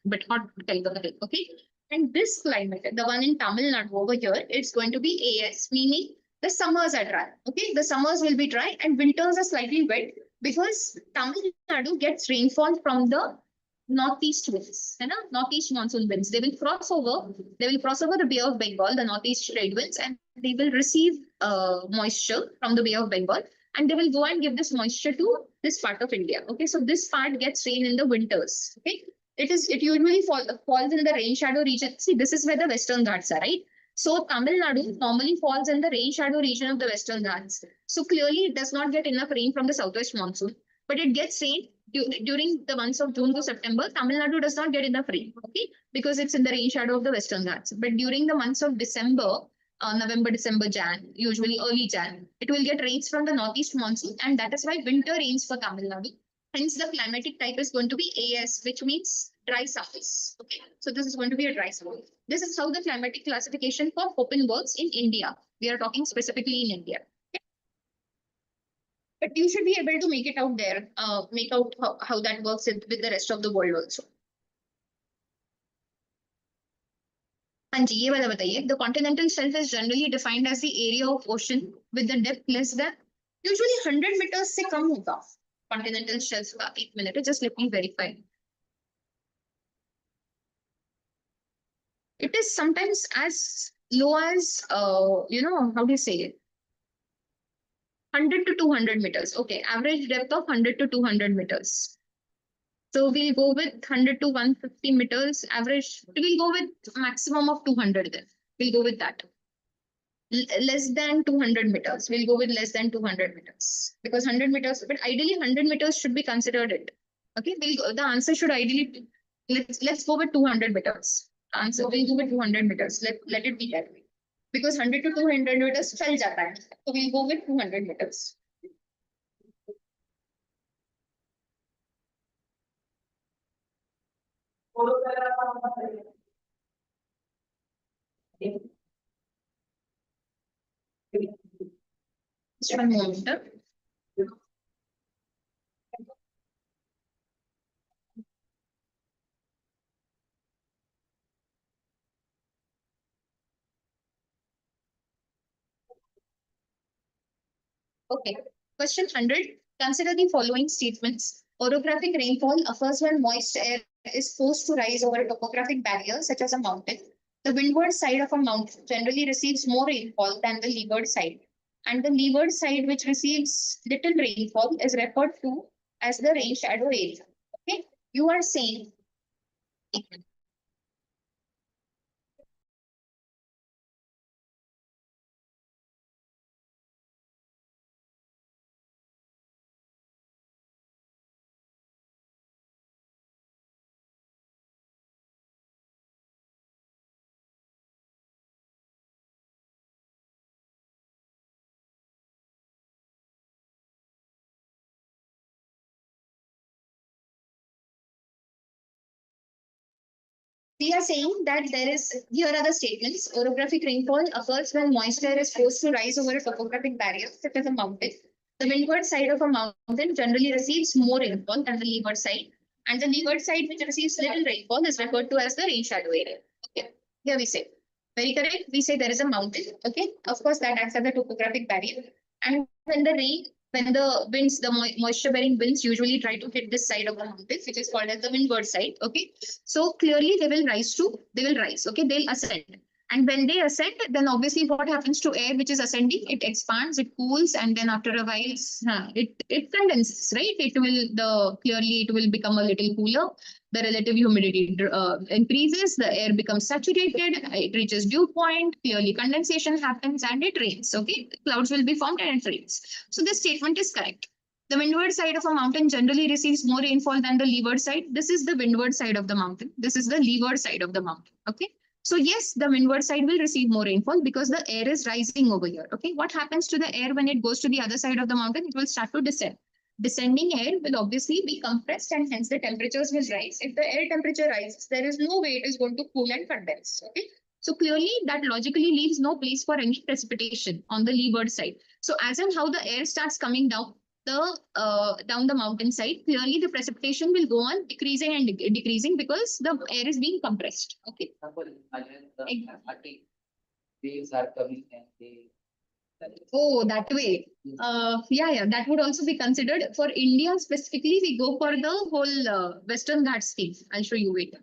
kind of a thing. Okay, and this climate, the one in Tamil Nadu over here, it's going to be AS, meaning the summers are dry. Okay, the summers will be dry and winters are slightly wet. Because Tamil Nadu gets rainfall from the northeast winds, northeast monsoon winds. They will cross over. They will cross over the Bay of Bengal, the northeast trade winds, and they will receive moisture from the Bay of Bengal, and they will go and give this moisture to this part of India. Okay, so this part gets rain in the winters. Okay, it usually falls in the rain shadow region. See, this is where the Western Ghats are, right? So Tamil Nadu normally falls in the rain shadow region of the Western Ghats. So clearly, it does not get enough rain from the southwest monsoon, but it gets rain during the months of June to September. Tamil Nadu does not get enough rain, okay, because it's in the rain shadow of the Western Ghats. But during the months of December, November, December, Jan, usually early Jan, it will get rains from the northeast monsoon, and that is why winter rains for Tamil Nadu. Hence, the climatic type is going to be AS, which means dry summers. Okay, so this is going to be a dry summer. This is how the climatic classification for Köppen works in India. We are talking specifically in India. But you should be able to make it out there, make out how that works with the rest of the world also. हाँ जी, ये वाला बताइए. The continental shelf is generally defined as the area of ocean with the depth less than usually 100 meters से कम होगा. Continental shelf का 1 minute, just let me verify. It is sometimes as low as how do you say it? 100 to 200 meters. Okay, average depth of 100 to 200 meters. So we'll go with 100 to 150 meters average. We'll go with maximum of 200 then. We'll go with that. Less than 200 meters. We'll go with less than 200 meters. Because 100 meters, but ideally 100 meters should be considered it. Okay, the answer should ideally, let's go with 200 meters. Answer, we'll go with 200 meters. Let it be that way. Because 100 to 200 meters fell jata hai. So we'll go with 200 meters. Just one moment. Okay. Question 100. Consider the following statements. Orographic rainfall occurs when moist air is forced to rise over a topographic barrier, such as a mountain. The windward side of a mountain generally receives more rainfall than the leeward side. And the leeward side, which receives little rainfall, is referred to as the rain shadow area. Okay. You are saying. We are saying that here are the statements. Orographic rainfall occurs when moisture is forced to rise over a topographic barrier, such as a mountain. The windward side of a mountain generally receives more rainfall than the leeward side. And the leeward side, which receives little rainfall, is referred to as the rain shadow area. Okay, here we say. Very correct. We say there is a mountain. Okay, of course, that acts as a topographic barrier. And when the winds, the moisture bearing winds usually try to hit this side of the mountain, which is called as the windward side. Okay, so clearly they will rise. Okay, they'll ascend. And when they ascend, then obviously what happens to air which is ascending? It expands, it cools, and then after a while, it condenses, right? Clearly it will become a little cooler. The relative humidity increases, the air becomes saturated, it reaches dew point, clearly condensation happens, and it rains. Okay, clouds will be formed and it rains. So this statement is correct. The windward side of a mountain generally receives more rainfall than the leeward side. This is the windward side of the mountain. This is the leeward side of the mountain. Okay. So yes, the windward side will receive more rainfall because the air is rising over here. Okay. What happens to the air when it goes to the other side of the mountain? It will start to descend. Descending air will obviously be compressed and hence the temperatures will rise. If the air temperature rises, there is no way it is going to cool and condense. Okay. So clearly that logically leaves no place for any precipitation on the leeward side. So as in how the air starts coming down the mountain side, clearly the precipitation will go on decreasing and decreasing because the air is being compressed. Okay. Waves are coming and they Oh, that way. Yeah, that would also be considered. For India specifically, we go for the whole Western Ghats thing. I'll show you it.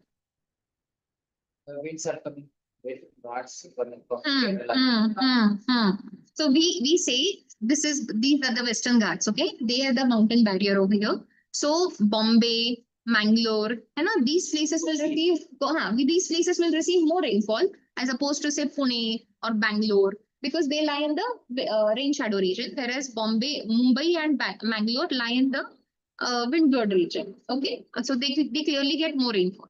Winds are coming. Ghats coming from Hmm, Kerala. So we say these are the Western Ghats, okay? They are the mountain barrier over here. So Bombay, Mangalore, these places will receive these places will receive more rainfall as opposed to say Pune or Bangalore because they lie in the rain shadow region, whereas Bombay, Mumbai, and Mangalore lie in the windward region. Okay, so they clearly get more rainfall.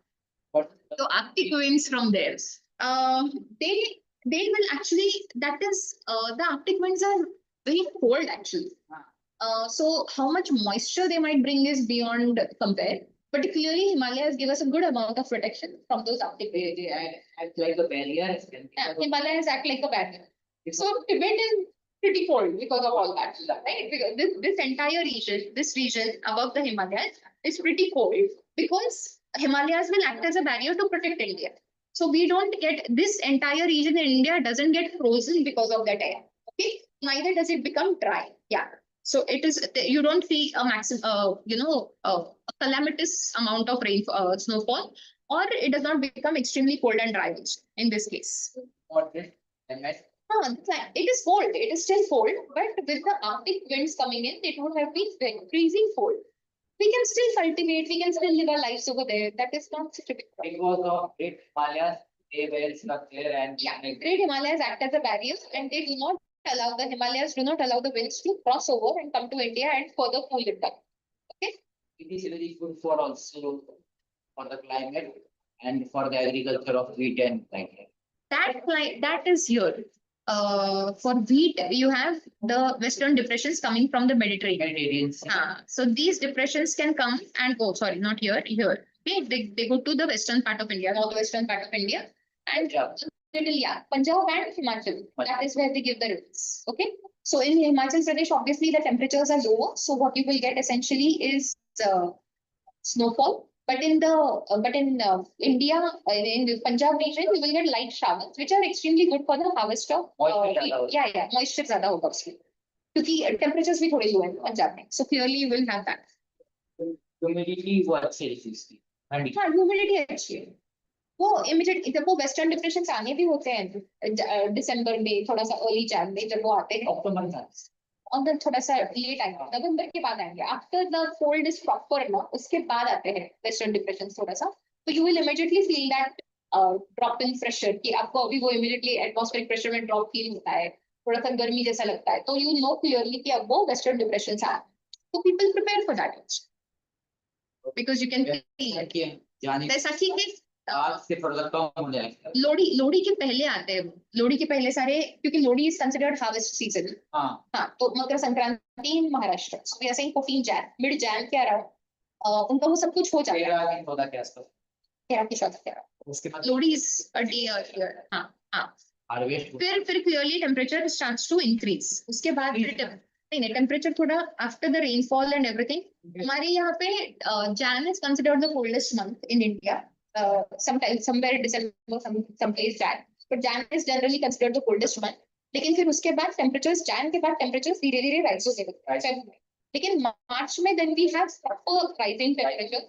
But So Arctic winds from there. Uh, they they will actually the Arctic winds are very cold actually. So how much moisture they might bring is beyond compare. But clearly Himalayas give us a good amount of protection from those Arctic winds. they act like a barrier. Yeah, Himalayas act like a barrier. So Tibet is pretty cold because of all that, right? Because this entire region, this region above the Himalayas, is pretty cold because Himalayas will act as a barrier to protect India. So we don't get this entire region in India doesn't get frozen because of that air. Okay, neither does it become dry. Yeah. So it is you don't see a maximum, a calamitous amount of rain, snowfall, or it does not become extremely cold and dry also in this case. What this? MS? It is cold. It is still cold, but with the Arctic winds coming in, it would have been freezing cold. We can still cultivate. We can still live our lives over there. That is not such a big problem. Because of Great Himalayas, they were structured and Yeah, Great Himalayas act as a barrier, and they do not allow the Himalayas do not allow the winds to cross over and come to India and further cool it down. Okay. it is very good for also for the climate and for the agriculture of wheat and like That is here. For wheat, you have the western depressions coming from the Mediterranean. Mediterranean. So these depressions can come and go. Sorry, not here. Here, okay, they go to the western part of India, northwestern part of India, and Punjab and Himachal. That is where they give the rains. Okay, so in Himachal Pradesh, obviously the temperatures are lower. So what you will get essentially is snowfall. But in India, in the Punjab region, you will get light showers, which are extremely good for the harvest of Moisture moisture ज़्यादा होगा उसमें क्योंकि temperatures भी थोड़े low हैं पंजाब में, so clearly you will have that. Humidity वो अच्छी है इसकी. हाँ, humidity अच्छी है. वो immediate जब वो western depressions आने भी होते हैं दिसंबर में, थोड़ा सा early Jan में जब वो आते हैं. October में. और then थोड़ा सा लेट आएंगे, नवंबर के बाद आएंगे, after the cold is proper ना, उसके बाद आते हैं वेस्टर्न डिप्रेशन थोड़ा सा. तो you will immediately feel that drop in pressure कि आपको अभी वो इमीडिएटली एटमॉस्फेरिक प्रेशर में ड्रॉप फील होता है, थोड़ा सा गर्मी जैसा लगता है, तो यू नो क्लियरली कि अब वो वेस्टर्न डिप्रेशन आ. तो people prepare for that because you can feel Baisakhi के आज से थोड़ा कम हो जाएगा. लोहड़ी के पहले आते हैं, लोहड़ी के पहले सारे, क्योंकि Lohri is considered harvest season. हाँ, तो Makar Sankranti in Maharashtra, so we are saying 14 Jan, mid Jan के अराउंड उनका वो सब कुछ हो जाएगा. 13 के आसपास. 13 के साथ उसके बाद Lohri is a day earlier. हाँ हार्वेस्ट. फिर clearly temperature starts to increase. उसके बाद नहीं, टेम्परेचर थोड़ा after the rainfall and everything. हमारे यहाँ पे Jan is considered the coldest month in India. Sometimes somewhere December, someplace Jan, but Jan is generally considered the coldest month. लेकिन फिर उसके बाद temperatures, Jan के बाद temperatures धीरे धीरे rise होने लगते हैं. लेकिन मार्च में then we have proper rising temperatures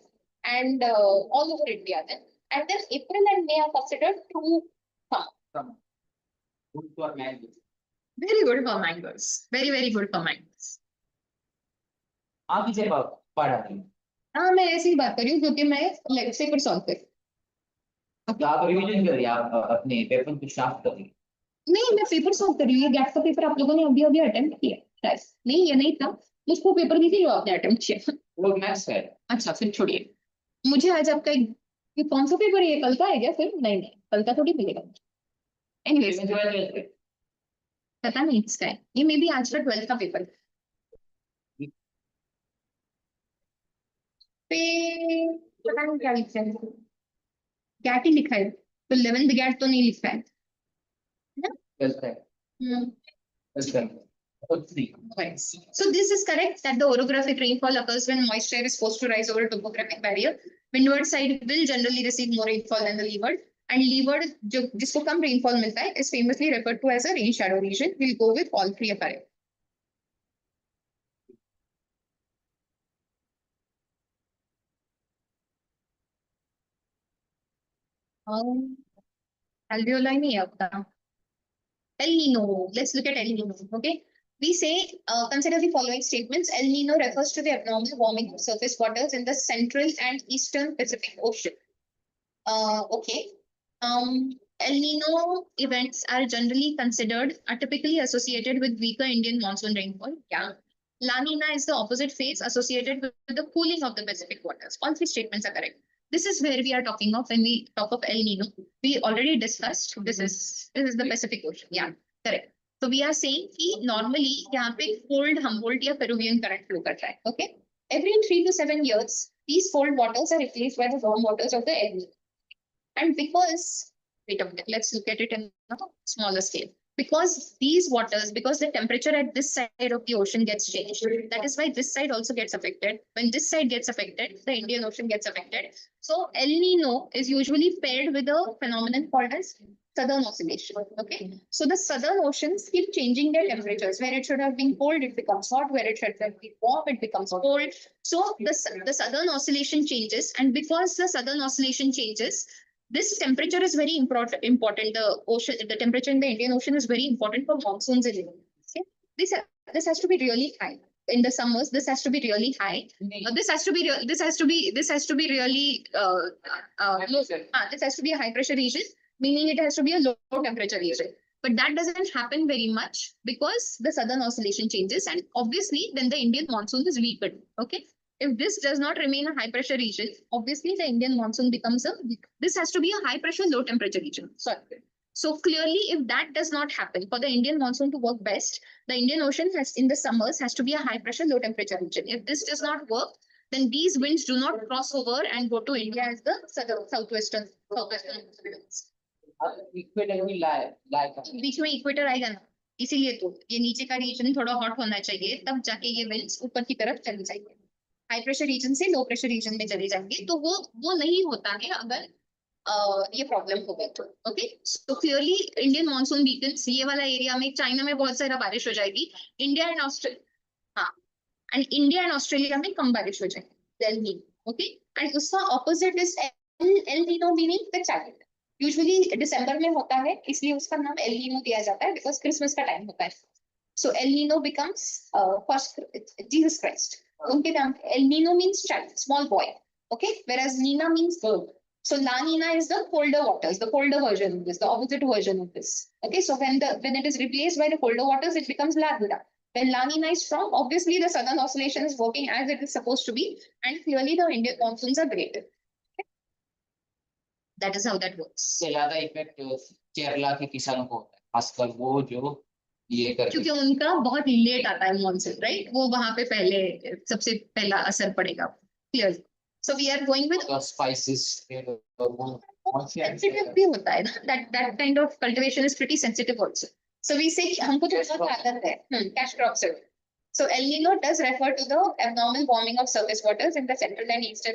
and all over India then, and then April and May are considered true summer. Good for mangoes. Very good for mangoes. Very very good for mangoes. आप इसे पढ़ा रही. हाँ, मैं ऐसी ही बात कर रही हूँ क्योंकि मैं पेपर सॉल्व कर. आप रिवीजन करिए, आप अपने पेपर को साफ करिए. नहीं, मैं पेपर सॉल्व कर रही हूँ. गैट का पेपर आप लोगों ने अभी अभी अटेम्प्ट किया शायद. नहीं, ये नहीं था. मुझको पेपर भी जो आपने अटेम्प्ट किया वो मैथ्स है. अच्छा, फिर छोड़िए. मुझे आज आपका ये कौन सा पेपर है? ये कल का है क्या? फिर नहीं, कल का थोड़ी मिलेगा. एनीवेज पता नहीं इसका है. ये मे बी आज का 12th का पेपर पे पता नहीं क्या लिखा है. गैट ही लिखा है, तो 11th गैट तो नहीं लिखा है. So this is correct that the orographic rainfall occurs when moisture is forced to rise over a topographic barrier. Windward side will generally receive more rainfall than the leeward. and leeward जिसको कम rainfall मिलता है is famously referred to as a rain shadow region. We'll go with all three of our. Alveoli नहीं है अपना. El Nino. Let's look at El Nino. Okay. We say, consider the following statements. El Nino refers to the abnormal warming of surface waters in the central and eastern Pacific Ocean. Okay. El Nino events are generally considered, are typically associated with weaker Indian monsoon rainfall. Yeah. La Nina is the opposite phase associated with the cooling of the Pacific waters. All three statements are correct. This is where we are talking of when we talk of El Nino. We already discussed this is the Pacific Ocean. Yeah, correct. So we are saying कि normally यहाँ पे cold Humboldt या Peruvian current flow करता है. Okay. Every 3 to 7 years, these cold waters are replaced by the warm waters of the El Nino. And because, wait a minute, let's look at it in a smaller scale. Because these waters, because the temperature at this side of the ocean gets changed, that is why this side also gets affected. When this side gets affected, the Indian Ocean gets affected. So El Nino is usually paired with a phenomenon called as southern oscillation. Okay, so the southern oceans keep changing their temperatures. Where it should have been cold, it becomes hot. Where it should have been warm, it becomes cold. So the southern oscillation changes, and because the southern oscillation changes, this temperature is very important. The temperature in the Indian Ocean is very important for monsoons in India. Okay? This has to be really high. In the summers, this has to be really high. This has to be really this has to be a high pressure region, meaning it has to be a low temperature region. But that doesn't happen very much because the southern oscillation changes, and obviously then the Indian monsoon is weakened. Okay. If this does not remain a high pressure region, obviously the Indian monsoon becomes this has to be a high pressure, low temperature region. So clearly, if that does not happen, for the Indian monsoon to work best, the Indian Ocean in the summers has to be a high pressure, low temperature region. If this does not work, then these winds do not cross over and go to India as the southwestern winds. Equator भी लाई बीच में equator आएगा ना, इसीलिए तो ये नीचे का reason थोड़ा हॉट होना चाहिए, तब जाके ये विंड्स ऊपर की तरफ चली जाएंगे. हाई प्रेशर रीजन से लो प्रेशर रीजन में चले जाएंगे, तो वो नहीं होता है अगर ये प्रॉब्लम हो गई तो. Okay, so clearly Indian monsoon weakens, ये वाला एरिया में चाइना में बहुत सारा बारिश हो जाएगी, इंडिया एंड ऑस्ट्रेलिया, हाँ, एंड इंडिया एंड ऑस्ट्रेलिया में कम बारिश हो जाएगी. ओके, एंड उसका opposite is El Nino, meaning the child. Usually दिसंबर में होता है, इसलिए उसका नाम एल नीनो दिया जाता है, बिकॉज क्रिसमस का टाइम होता है. So El Nino becomes Jesus Christ. उनके नाम El Nino means child, small boy. Okay, whereas Nina means girl. So La Nina is the colder waters, the colder version of this, the opposite version of this. Okay, so when it is replaced by the colder waters, it becomes La Nina. When La Nina is strong, obviously the southern oscillation is working as it is supposed to be, and clearly the Indian monsoons are greater. Okay? That is how that works. इससे ज्यादा effect Kerala के किसानों को होता है, खासकर वो जो ये करते क्योंकि उनका बहुत लेट आता है मॉनसून, राइट? वो वहां पे पहले सबसे पहला असर पड़ेगा. Clear. So we are going with spices. Sensitive भी होता है ना, that kind of cultivation is pretty sensitive also. So we say हमको जो बहुत आदत है cash crops है. So El Nino does refer to the abnormal warming of surface waters in the central and eastern.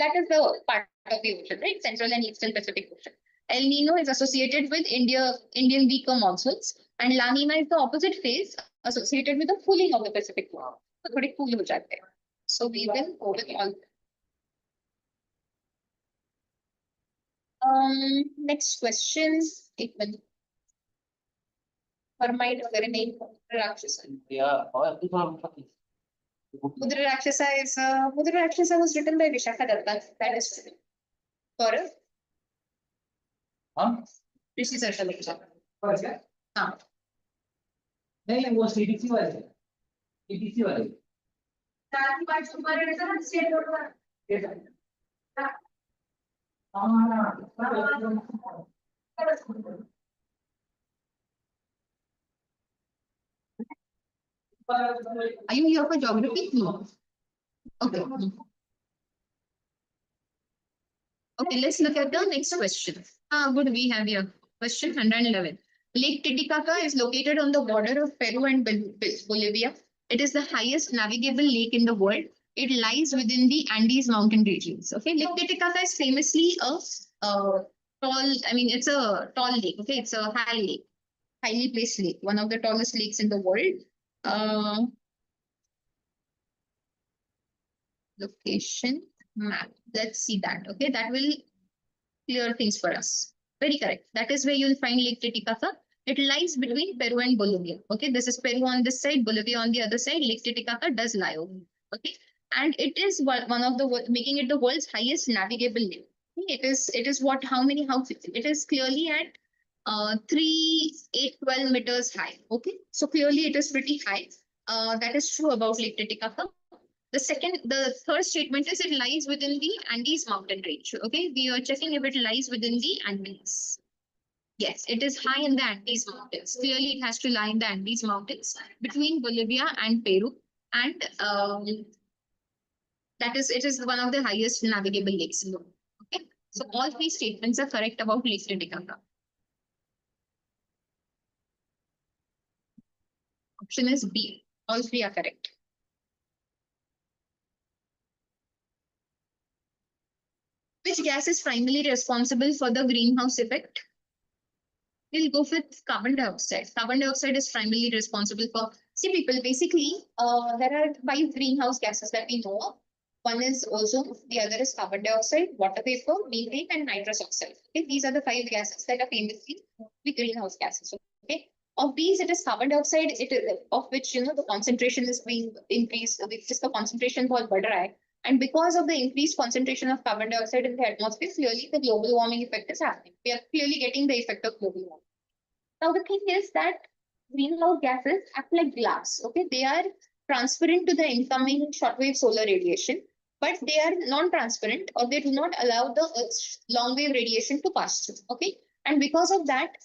That is the part of the ocean, right? Central and eastern Pacific Ocean. El Nino is associated with Indian weaker monsoons, and La Nina is the opposite phase associated with the cooling of the Pacific Ocean. So थोड़े cool हो जाते हैं. So we will go with all. Next question. एक minute. Hermite वगैरह नहीं, राक्षसा. Yeah, और Mudra Rakshasa was written by Vishakha Datta. That is true. Gaurav? हाँ ऋषि सर्षा लिखा. हाँ. नहीं, वो CDC वाले, CDC वाले. की बात तुम्हारे ना स्टेट बोर्ड का. Are you here for geography? No. Okay. Okay, let's look at the next question. Good, we have here question 111. Lake Titicaca is located on the border of Peru and Bolivia. It is the highest navigable lake in the world. It lies within the Andes mountain regions. Okay, Lake Titicaca is famously a tall, I mean, it's a tall lake. Okay, it's a high lake, highly placed lake, one of the tallest lakes in the world. Location map. Let's see that. Okay, that will clear things for us. Very correct. That is where you'll find Lake Titicaca. It lies between Peru and Bolivia. Okay, this is Peru on this side, Bolivia on the other side. Lake Titicaca does lie over. Okay, and it is one of the making it the world's highest navigable lake. Okay? It is what how it is clearly at 3,812 meters high. Okay, so clearly it is pretty high. That is true about Lake Titicaca. The third statement is it lies within the Andes mountain range. Okay, we are checking if it lies within the Andes. Yes, it is high in the Andes mountains. Clearly, it has to lie in the Andes mountains between Bolivia and Peru, and it is one of the highest navigable lakes in the world. Okay, so all three statements are correct about Lake Titicaca. Option is B. All three are correct. Which gas is primarily responsible for the greenhouse effect? We'll go with carbon dioxide. Carbon dioxide is primarily responsible for, see people, basically, there are 5 greenhouse gases that we know of. One is ozone, the other is carbon dioxide, water vapor, methane, and nitrous oxide. Okay, these are the 5 gases that are famously the greenhouse gases. Okay, of these, it is carbon dioxide, of which the concentration is being increased, which is the concentration called Badrai. And because of the increased concentration of carbon dioxide in the atmosphere, clearly the global warming effect is happening. We are clearly getting the effect of global warming. Now, the thing is that greenhouse gases act like glass. Okay, they are transparent to the incoming shortwave solar radiation, but they are non-transparent, or they do not allow the Earth's long-wave radiation to pass through. Okay, and because of that,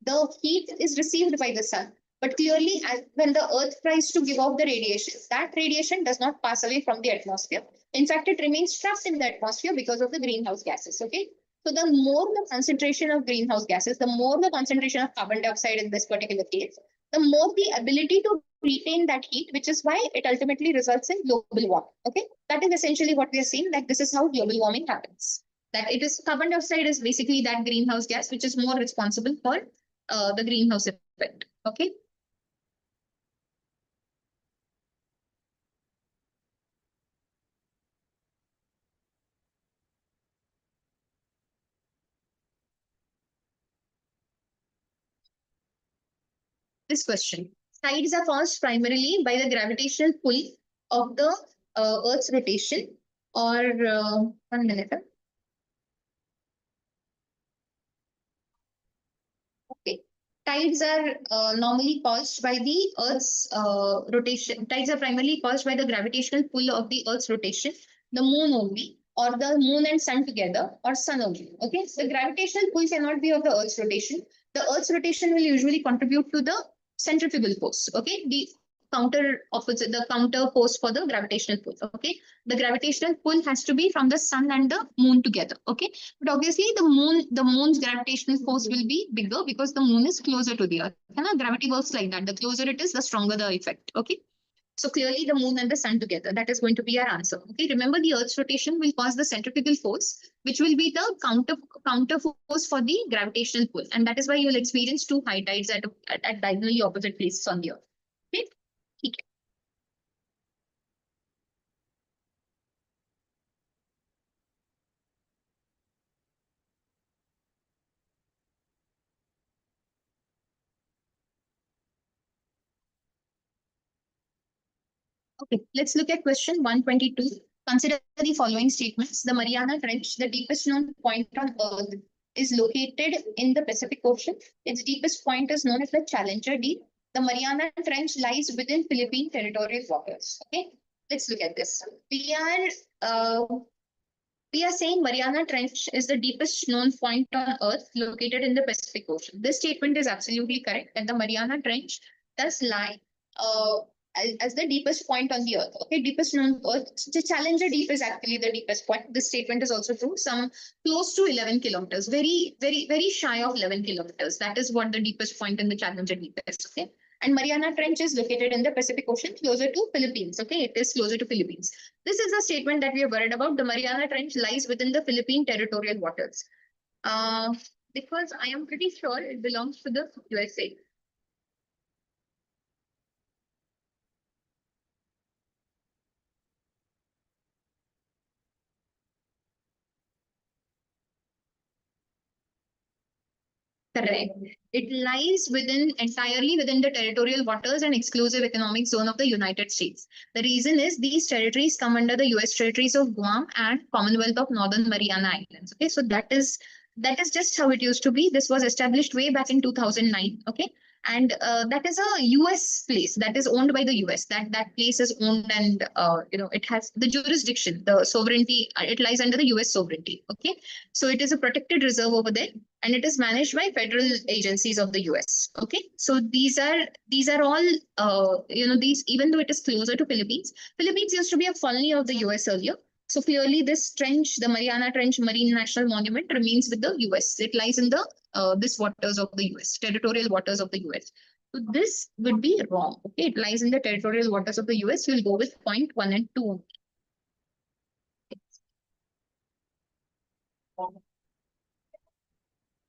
the heat is received by the sun. But clearly, when the Earth tries to give off the radiation, that radiation does not pass away from the atmosphere. In fact, it remains trapped in the atmosphere because of the greenhouse gases. Okay, so the more the concentration of greenhouse gases, the more the concentration of carbon dioxide in this particular case, the more the ability to retain that heat, which is why it ultimately results in global warming. Okay, that is essentially what we are saying, that this is how global warming happens. That it is carbon dioxide is basically that greenhouse gas which is more responsible for the greenhouse effect. Okay. This question. Tides are caused primarily by the gravitational pull of the Earth's rotation, or 1 minute. Okay. Tides are normally caused by the Earth's rotation. Tides are primarily caused by the gravitational pull of the Earth's rotation, the moon only, or the moon and sun together, or sun only. Okay. So the gravitational pull cannot be of the Earth's rotation. The Earth's rotation will usually contribute to the centrifugal force. Okay, the counter force for the gravitational pull. Okay, the gravitational pull has to be from the sun and the moon together. Okay, but obviously the moon's gravitational force will be bigger because the moon is closer to the Earth. And gravity works like that. The closer it is, the stronger the effect. Okay. So clearly the moon and the sun together, that is going to be our answer. Okay, remember the Earth's rotation will cause the centrifugal force, which will be the counter force for the gravitational pull. And that is why you'll experience 2 high tides at diagonally opposite places on the Earth. Okay. Okay, let's look at question 122. Consider the following statements. The Mariana Trench, the deepest known point on Earth, is located in the Pacific Ocean. Its deepest point is known as the Challenger Deep. The Mariana Trench lies within Philippine territorial waters. Okay, let's look at this. We are saying Mariana Trench is the deepest known point on Earth located in the Pacific Ocean. This statement is absolutely correct, that the Mariana Trench does lie as the deepest point on the Earth. Okay, deepest known Earth. The Challenger Deep is actually the deepest point. This statement is also true. Some close to 11 kilometers, very, very, very shy of 11 kilometers. That is what the deepest point in the Challenger Deep is. Okay. And Mariana Trench is located in the Pacific Ocean, closer to Philippines. Okay, it is closer to Philippines. This is a statement that we are worried about. The Mariana Trench lies within the Philippine territorial waters. Because I am pretty sure it belongs to the USA. Correct. It lies entirely within the territorial waters and exclusive economic zone of the United States. The reason is these territories come under the US territories of Guam and Commonwealth of Northern Mariana Islands. Okay, so that is just how it used to be. This was established way back in 2009. Okay, and that is a US place that is owned by the US. That place is owned, and it has the jurisdiction, the sovereignty. It lies under the US sovereignty. Okay, so it is a protected reserve over there, and it is managed by federal agencies of the US. Okay, so these are all these, even though it is closer to Philippines used to be a colony of the US earlier. So clearly, this trench, the Mariana Trench Marine National Monument, remains with the US. It lies in the this waters of the US, territorial waters of the US. So this would be wrong. Okay, it lies in the territorial waters of the US. You'll go with point 1 and 2.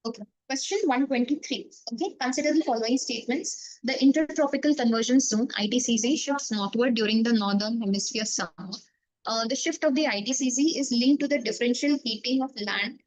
Okay. Question 123. Okay, consider the following statements. The intertropical conversion zone, ITCZ, shifts northward during the northern hemisphere summer. The shift of the ITCZ is linked to the differential heating of land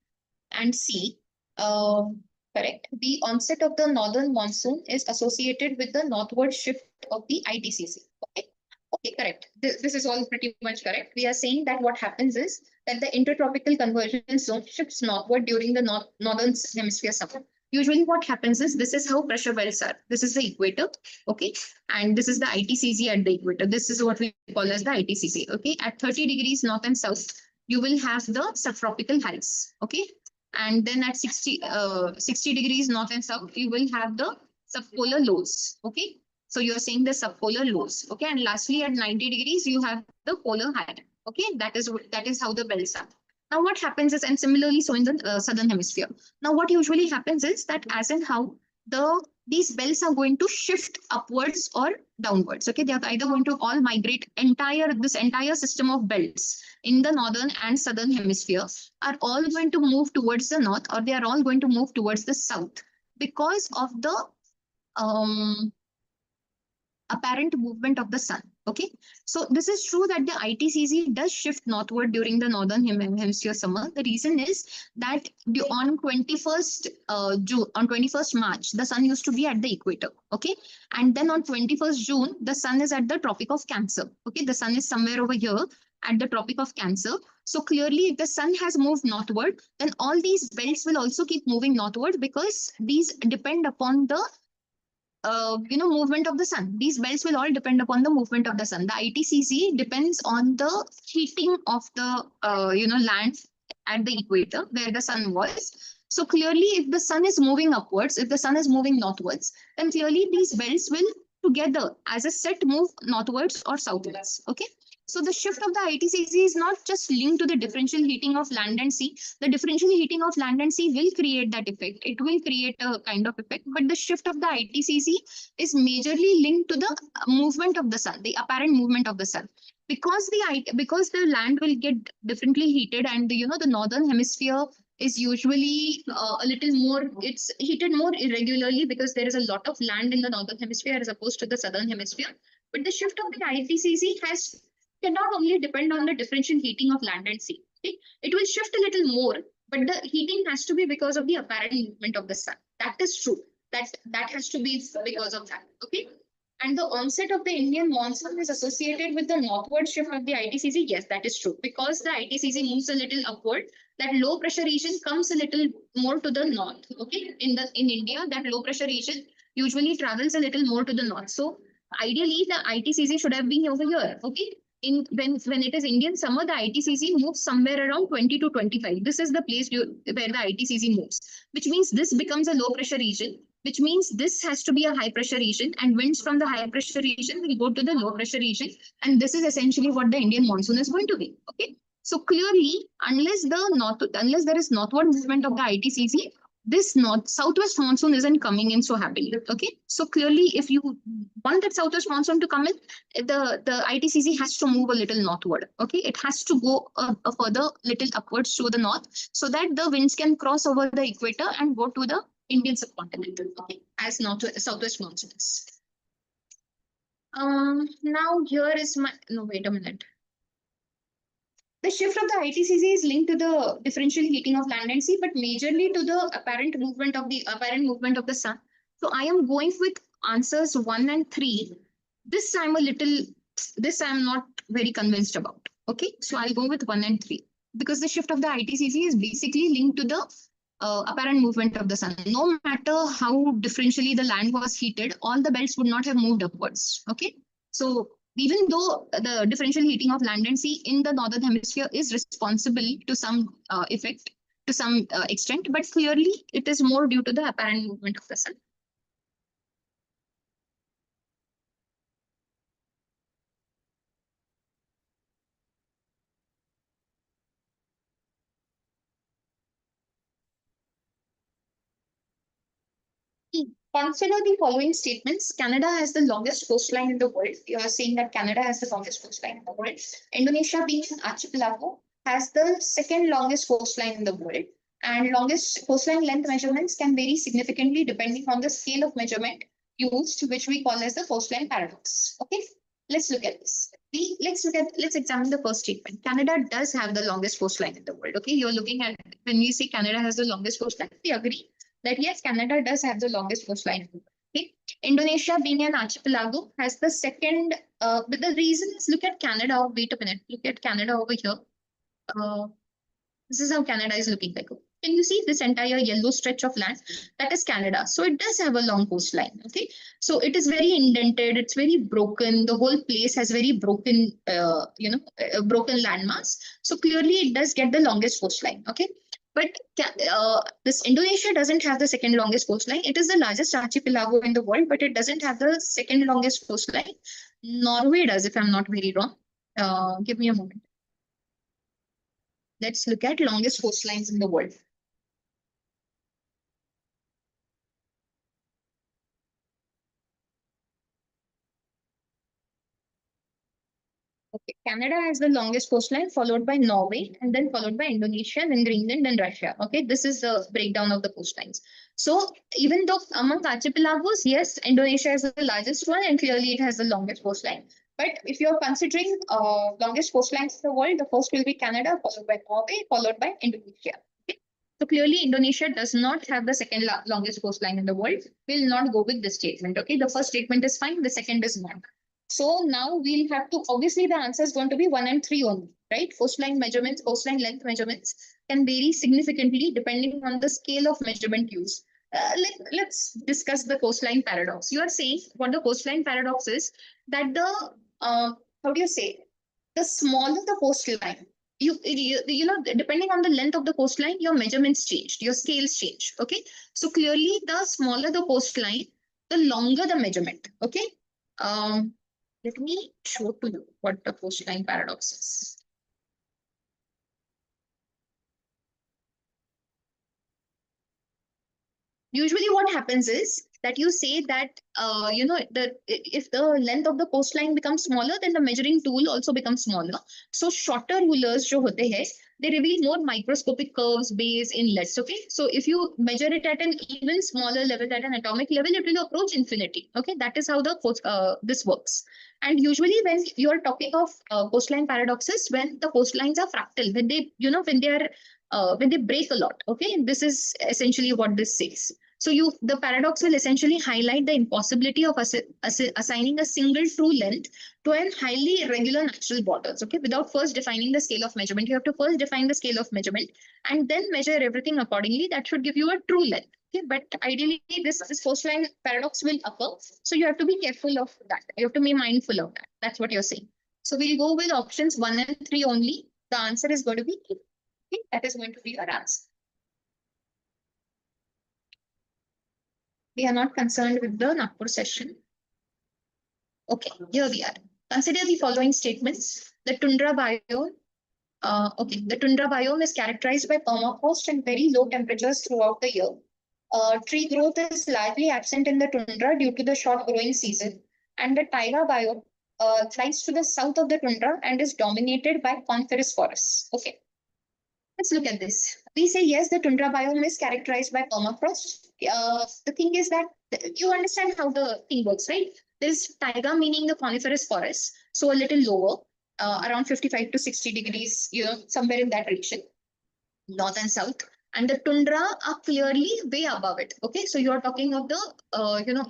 and sea. Correct. The onset of the northern monsoon is associated with the northward shift of the ITCZ. Okay. Okay, correct. This is all pretty much correct. We are saying that what happens is that the intertropical conversion zone shifts northward during the northern hemisphere summer. Usually what happens is, this is how pressure belts are. This is the equator, okay? And this is the ITCZ at the equator. This is what we call as the ITCZ, okay? At 30 degrees north and south, you will have the subtropical highs, okay? And then at 60 degrees north and south, you will have the subpolar lows, okay? So you're saying the subpolar lows, okay? And lastly, at 90 degrees, you have the polar high, okay? That is how the belts are. Now, what happens is, and similarly, so in the southern hemisphere. Now, what usually happens is that as and how these belts are going to shift upwards or downwards, okay? They are either going to all migrate. This entire system of belts in the northern and southern hemisphere are all going to move towards the north, or they are all going to move towards the south because of the apparent movement of the sun. Okay, so this is true that the ITCZ does shift northward during the northern hemisphere summer. The reason is that on 21st June, on 21st March, the sun used to be at the equator. Okay, and then on 21st June, the sun is at the Tropic of Cancer. Okay, the sun is somewhere over here at the Tropic of Cancer. So clearly, if the sun has moved northward, then all these belts will also keep moving northward, because these depend upon the movement of the sun. These belts will all depend upon the movement of the sun. The ITCZ depends on the heating of the land at the equator where the sun was. So clearly, if the sun is moving upwards, if the sun is moving northwards, then clearly these belts will together as a set move northwards or southwards. Okay. So the shift of the ITCZ is not just linked to the differential heating of land and sea. The differential heating of land and sea will create that effect. It will create a kind of effect, but the shift of the ITCZ is majorly linked to the movement of the sun, the apparent movement of the sun. Because the land will get differently heated, and the northern hemisphere is usually a little more, it's heated more irregularly because there is a lot of land in the northern hemisphere as opposed to the southern hemisphere. But the shift of the ITCZ cannot only depend on the differential heating of land and sea. Okay? It will shift a little more, but the heating has to be because of the apparent movement of the sun. That is true. That has to be because of that. Okay. And the onset of the Indian monsoon is associated with the northward shift of the ITCZ. Yes, that is true. Because the ITCZ moves a little upward, that low pressure region comes a little more to the north. Okay. In India, that low pressure region usually travels a little more to the north. So ideally, the ITCZ should have been over here. Okay. When it is Indian summer, the ITCZ moves somewhere around 20 to 25. This is the place where the ITCZ moves, which means this becomes a low pressure region, which means this has to be a high pressure region, and winds from the high pressure region will go to the low pressure region. And this is essentially what the Indian monsoon is going to be. Okay. So clearly, unless there is northward movement of the ITCZ, this north southwest monsoon isn't coming in so happily. Okay, so clearly if you want that southwest monsoon to come in, the ITCZ has to move a little northward. Okay, it has to go a further little upwards to the north, so that the winds can cross over the equator and go to the Indian subcontinent. Okay, as southwest monsoons. Now here is my, no, wait a minute. The shift of the ITCZ is linked to the differential heating of land and sea, but majorly to the apparent movement of the sun. So I am going with answers 1 and 3. This I'm not very convinced about. Okay, so I'll go with 1 and 3 because the shift of the ITCZ is basically linked to the apparent movement of the sun. No matter how differentially the land was heated, all the belts would not have moved upwards. Okay, so even though the differential heating of land and sea in the northern hemisphere is responsible to some effect, to some extent, but clearly it is more due to the apparent movement of the sun. Consider the following statements. Canada has the longest coastline in the world. You are saying that Canada has the longest coastline in the world. Indonesia, being an archipelago, has the second longest coastline in the world. And longest coastline length measurements can vary significantly depending on the scale of measurement used, which we call as the coastline paradox. Okay, let's look at this. Let's examine the first statement. Canada does have the longest coastline in the world. Okay, you're looking at, when we say Canada has the longest coastline, we agree that yes, Canada does have the longest coastline. Okay. Indonesia, being an archipelago, has the second. But the reason is, look at Canada. Wait a minute. Look at Canada over here. This is how Canada is looking like. Can you see this entire yellow stretch of land? That is Canada. So it does have a long coastline. Okay. So it is very indented. It's very broken. The whole place has very broken, broken landmass. So clearly it does get the longest coastline. Okay. But this Indonesia doesn't have the second longest coastline. It is the largest archipelago in the world, but it doesn't have the second longest coastline. Norway does, if I'm not very wrong. Give me a moment. Let's look at longest coastlines in the world. Okay, Canada has the longest coastline, followed by Norway, and then followed by Indonesia, then Greenland, and Russia. Okay, this is the breakdown of the coastlines. So even though among archipelagos, yes, Indonesia is the largest one, and clearly it has the longest coastline. But if you're considering longest coastlines in the world, the first will be Canada, followed by Norway, followed by Indonesia. Okay? So clearly Indonesia does not have the second longest coastline in the world. We'll not go with this statement. Okay, the first statement is fine, the second is not. So now we'll have to, obviously the answer is going to be 1 and 3 only, right? Coastline measurements, coastline length measurements can vary significantly depending on the scale of measurement used. Let's discuss the coastline paradox. You are saying what the coastline paradox is, that the, how do you say, the smaller the coastline, you know, depending on the length of the coastline, your measurements changed, your scales change. Okay, so clearly the smaller the coastline, the longer the measurement. Okay, let me show to you what the coastline paradox is. Usually what happens is that you say that, if the length of the coastline becomes smaller, then the measuring tool also becomes smaller. So shorter rulers jo hote hai, they reveal more microscopic curves, bays, inlets. Okay, so if you measure it at an even smaller level, at an atomic level, it will approach infinity. Okay, that is how the this works. And usually when you are talking of coastline paradoxes, when the coastlines are fractal, when they, when they break a lot. Okay, this is essentially what this says. So the paradox will essentially highlight the impossibility of assigning a single true length to an highly irregular natural borders. Okay, without first defining the scale of measurement, you have to first define the scale of measurement and then measure everything accordingly. That should give you a true length. Okay, but ideally this coastline paradox will occur. So you have to be careful of that. You have to be mindful of that. That's what you're saying. So we'll go with options 1 and 3 only. The answer is going to be A. Okay, that is going to be your answer. We are not concerned with the Nagpur session. Okay, here we are. Consider the following statements. The tundra biome. The tundra biome is characterized by permafrost and very low temperatures throughout the year. Tree growth is largely absent in the tundra due to the short growing season, and the taiga biome lies to the south of the tundra and is dominated by coniferous forests. Okay, let's look at this. We say yes, the tundra biome is characterized by permafrost. The thing is that you understand how the thing works, right? There's taiga meaning the coniferous forest, so a little lower, around 55 to 60 degrees, somewhere in that region, north and south, and the tundra are clearly way above it. Okay, so you're talking of the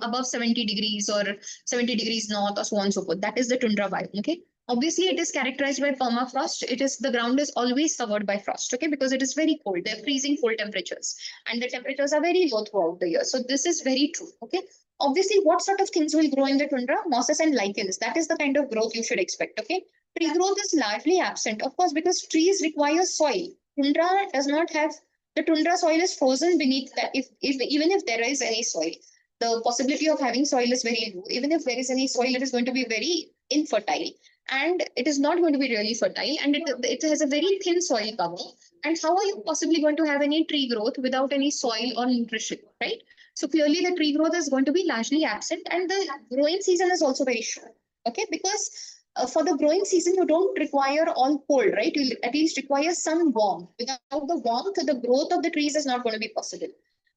above 70 degrees or 70 degrees north or so on and so forth. That is the tundra biome. Okay, obviously it is characterized by permafrost. It is, the ground is always covered by frost. Okay, because it is very cold. They're freezing cold temperatures, and the temperatures are very low throughout the year. So this is very true. Okay, obviously what sort of things will grow in the tundra? Mosses and lichens. That is the kind of growth you should expect. Okay, tree growth is largely absent, of course, because trees require soil. Tundra does not have, the tundra soil is frozen beneath that. If even if there is any soil, the possibility of having soil is very low. Even if there is any soil, it is going to be very infertile, and it is not going to be really fertile, and it has a very thin soil cover. And how are you possibly going to have any tree growth without any soil or nutrition, right? So clearly the tree growth is going to be largely absent, and the growing season is also very short. Okay, because for the growing season, you don't require all cold, right? You at least require some warmth. Without the warmth, the growth of the trees is not going to be possible.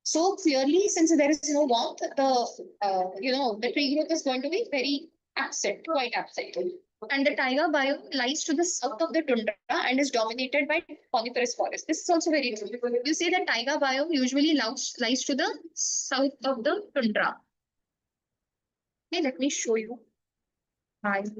So clearly, since there is no warmth, the tree growth is going to be very absent, quite absent. And the taiga biome lies to the south of the tundra and is dominated by coniferous forest. This is also very true. You say that taiga biome usually lies to the south of the tundra. Okay, let me show you. Taiga.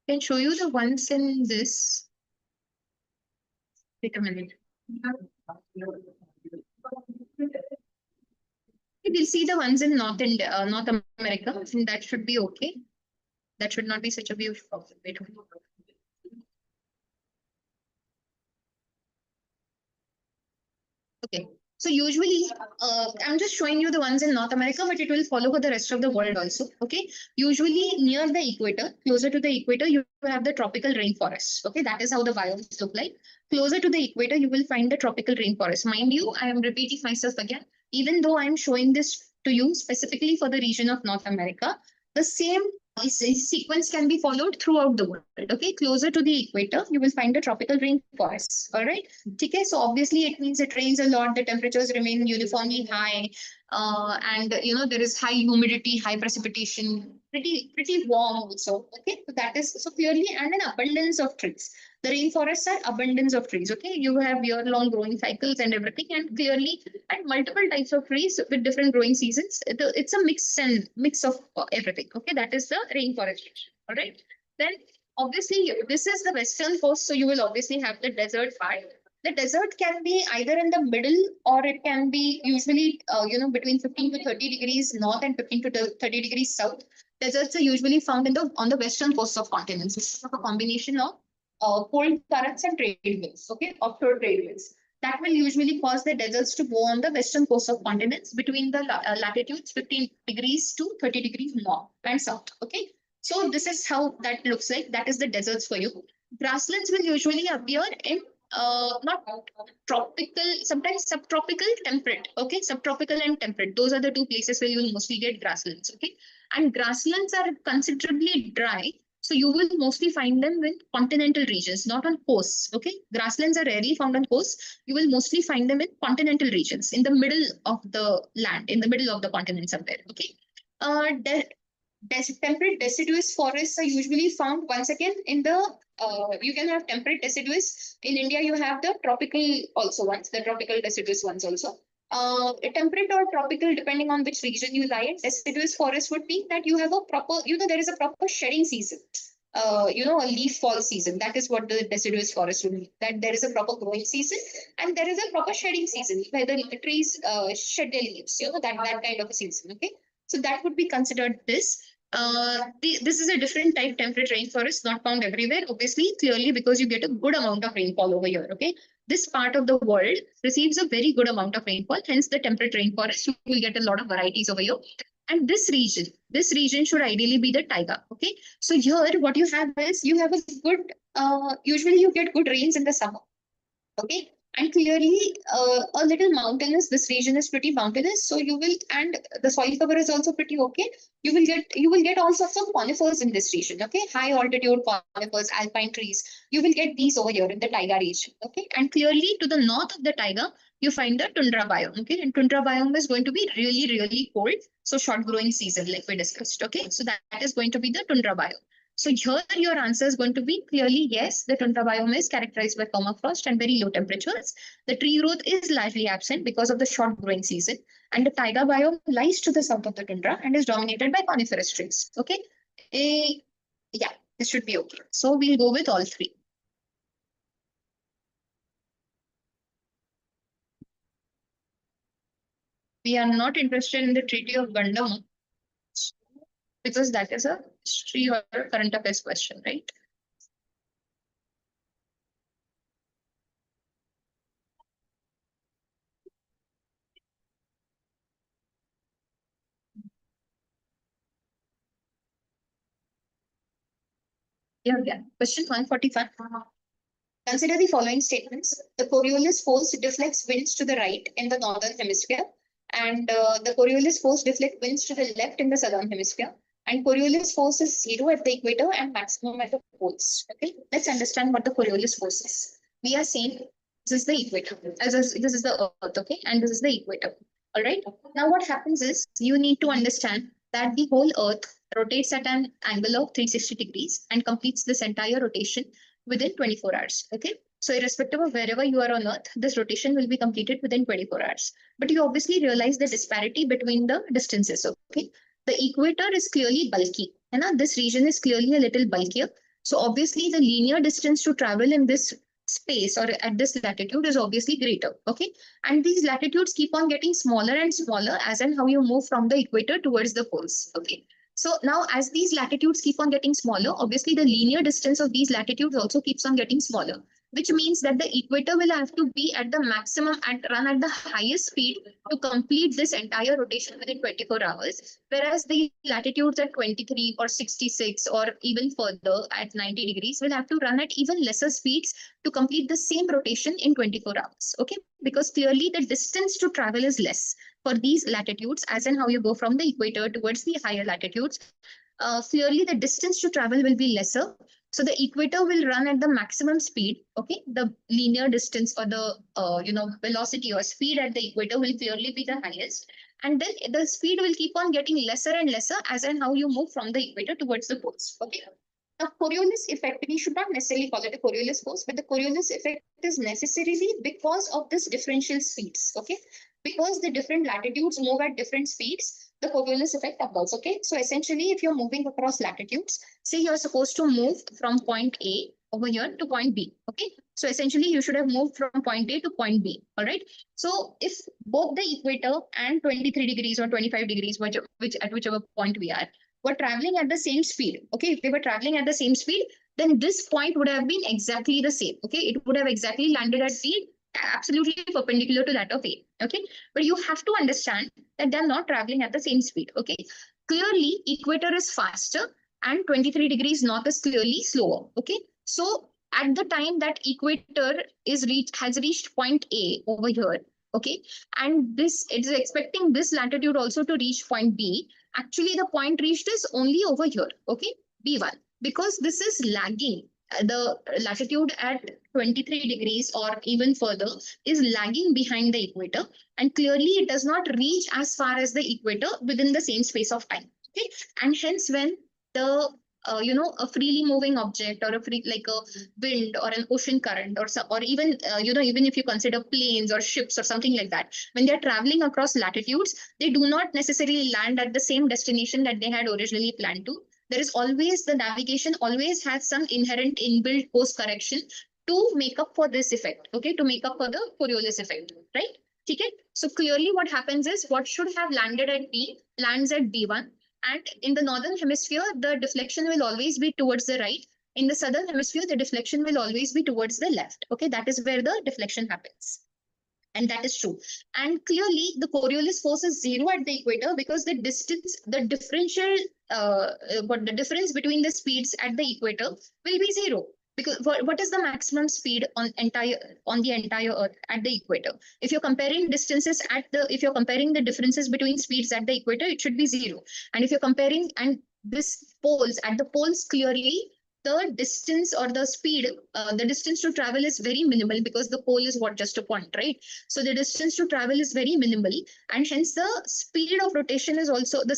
Can show you the ones in this. Wait a minute. We'll see the ones in North America, and that should be okay. That should not be such a huge problem. Wait a minute. Okay. So usually, I'm just showing you the ones in North America, but it will follow for the rest of the world also. Okay. Usually near the equator, closer to the equator, you have the tropical rainforest. Okay. That is how the biomes look like. Closer to the equator, you will find the tropical rainforest. Mind you, I am repeating myself again. Even though I'm showing this to you specifically for the region of North America, the same sequence can be followed throughout the world. Okay. Closer to the equator, you will find the tropical rainforest. All right. Okay, so obviously it means it rains a lot, the temperatures remain uniformly high, and there is high humidity, high precipitation, pretty warm also. Okay, so that is so clearly, and an abundance of trees. The rainforests are abundance of trees. Okay, you have year-long growing cycles and everything, and clearly, and multiple types of trees with different growing seasons. It's a mix of everything. Okay, that is the rainforest. All right, then obviously this is the western coast, so you will obviously have the desert part. The desert can be either in the middle, or it can be usually between 15 to 30 degrees north and 15 to 30 degrees south. Deserts are usually found on the western coast of continents, which is a combination of cold currents and trade winds. Okay, offshore trade winds that will usually cause the deserts to go on the western coast of continents between the latitudes 15 degrees to 30 degrees north and south. Okay, so this is how that looks like. That is the deserts for you. Grasslands will usually appear in not tropical, sometimes subtropical, temperate. Okay, subtropical and temperate. Those are the two places where you will mostly get grasslands. Okay, and grasslands are considerably dry. So you will mostly find them in continental regions, not on coasts. Okay, grasslands are rarely found on coasts. You will mostly find them in continental regions, in the middle of the land, in the middle of the continent somewhere. Okay, temperate deciduous forests are usually found once again in the you can have temperate deciduous. In India, you have the tropical also ones, the tropical deciduous ones also. Temperate or tropical, depending on which region you lie in, deciduous forest would mean that you have a proper, there is a proper shedding season. A leaf fall season. That is what the deciduous forest would mean. That there is a proper growing season and there is a proper shedding season where the trees shed their leaves. That kind of a season. Okay, so that would be considered this. This is a different type temperate rainforest, not found everywhere. Obviously, clearly because you get a good amount of rainfall over here. Okay, this part of the world receives a very good amount of rainfall. Hence, the temperate rainforest, you will get a lot of varieties over here. And this region should ideally be the taiga. Okay, so here what you have is you have a good. Usually, you get good rains in the summer. Okay, and clearly a little mountainous, this region is pretty mountainous, so you will, and the soil cover is also pretty okay. You will get all sorts of conifers in this region. Okay, high altitude conifers, alpine trees, you will get these over here in the taiga region. Okay, and clearly to the north of the taiga you find the tundra biome. Okay, and tundra biome is going to be really cold, so short growing season like we discussed. Okay, so that is going to be the tundra biome. So here your answer is going to be clearly yes, the tundra biome is characterized by permafrost and very low temperatures. The tree growth is largely absent because of the short growing season. And the taiga biome lies to the south of the tundra and is dominated by coniferous trees. Okay. Yeah, this should be okay. So we'll go with all three. We are not interested in the Treaty of Gandam because that is a history or current affairs question, right? Yeah. Question 145. Consider the following statements. The Coriolis force deflects winds to the right in the northern hemisphere, and the Coriolis force deflects winds to the left in the southern hemisphere. And Coriolis force is zero at the equator and maximum at the poles. Okay, let's understand what the Coriolis force is. We are saying this is the equator, this is the Earth, okay, and this is the equator. All right. Now, what happens is you need to understand that the whole Earth rotates at an angle of 360 degrees and completes this entire rotation within 24 hours. Okay. So irrespective of wherever you are on Earth, this rotation will be completed within 24 hours. But you obviously realize the disparity between the distances. Okay. The equator is clearly bulky. And this region is clearly a little bulkier. So obviously the linear distance to travel in this space or at this latitude is obviously greater. Okay. And these latitudes keep on getting smaller and smaller as and how you move from the equator towards the poles. Okay. So now as these latitudes keep on getting smaller, obviously the linear distance of these latitudes also keeps on getting smaller, which means that the equator will have to be at the maximum and run at the highest speed to complete this entire rotation within 24 hours. Whereas the latitudes at 23 or 66 or even further at 90 degrees will have to run at even lesser speeds to complete the same rotation in 24 hours. Okay, because clearly the distance to travel is less for these latitudes, as in how you go from the equator towards the higher latitudes. Clearly the distance to travel will be lesser. So the equator will run at the maximum speed. Okay, the linear distance or the velocity or speed at the equator will clearly be the highest. And then the speed will keep on getting lesser and lesser as in how you move from the equator towards the poles. Okay. Now, Coriolis effect, we should not necessarily call it a Coriolis force, but the Coriolis effect is necessarily because of this differential speeds. Okay, because the different latitudes move at different speeds, the Coriolis effect occurs. Okay, so essentially, if you're moving across latitudes, say you're supposed to move from point A over here to point B. Okay, so essentially, you should have moved from point A to point B. All right. So if both the equator and 23 degrees or 25 degrees, whichever point we are, were traveling at the same speed. Okay, if they were traveling at the same speed, then this point would have been exactly the same. Okay, it would have exactly landed at B, absolutely perpendicular to that of A. Okay, but you have to understand that they're not traveling at the same speed. Okay, clearly equator is faster and 23 degrees north is clearly slower. Okay, so at the time that equator has reached point A over here, okay, and this it is expecting this latitude also to reach point B. Actually, the point reached is only over here, okay, B1, because this is lagging. The latitude at 23 degrees or even further is lagging behind the equator, and clearly it does not reach as far as the equator within the same space of time. Okay, and hence when the a freely moving object or like a wind or an ocean current or even even if you consider planes or ships or something like that, when they are traveling across latitudes, they do not necessarily land at the same destination that they had originally planned to. There is always, the navigation always has some inherent inbuilt course correction to make up for this effect. Okay, to make up for the Coriolis effect, right? Okay, so clearly what happens is what should have landed at B lands at B1, And in the northern hemisphere, the deflection will always be towards the right. In the southern hemisphere, the deflection will always be towards the left. Okay, that is where the deflection happens. And that is true. And clearly, the Coriolis force is zero at the equator because the distance, the differential, but the difference between the speeds at the equator will be zero. Because what is the maximum speed on the entire Earth at the equator? If you're comparing distances if you're comparing the differences between speeds at the equator, it should be zero. And if you're comparing and this poles at the poles, clearly the distance or the speed, the distance to travel is very minimal because the pole is what, just a point, right? So the distance to travel is very minimal, and hence the speed of rotation is also the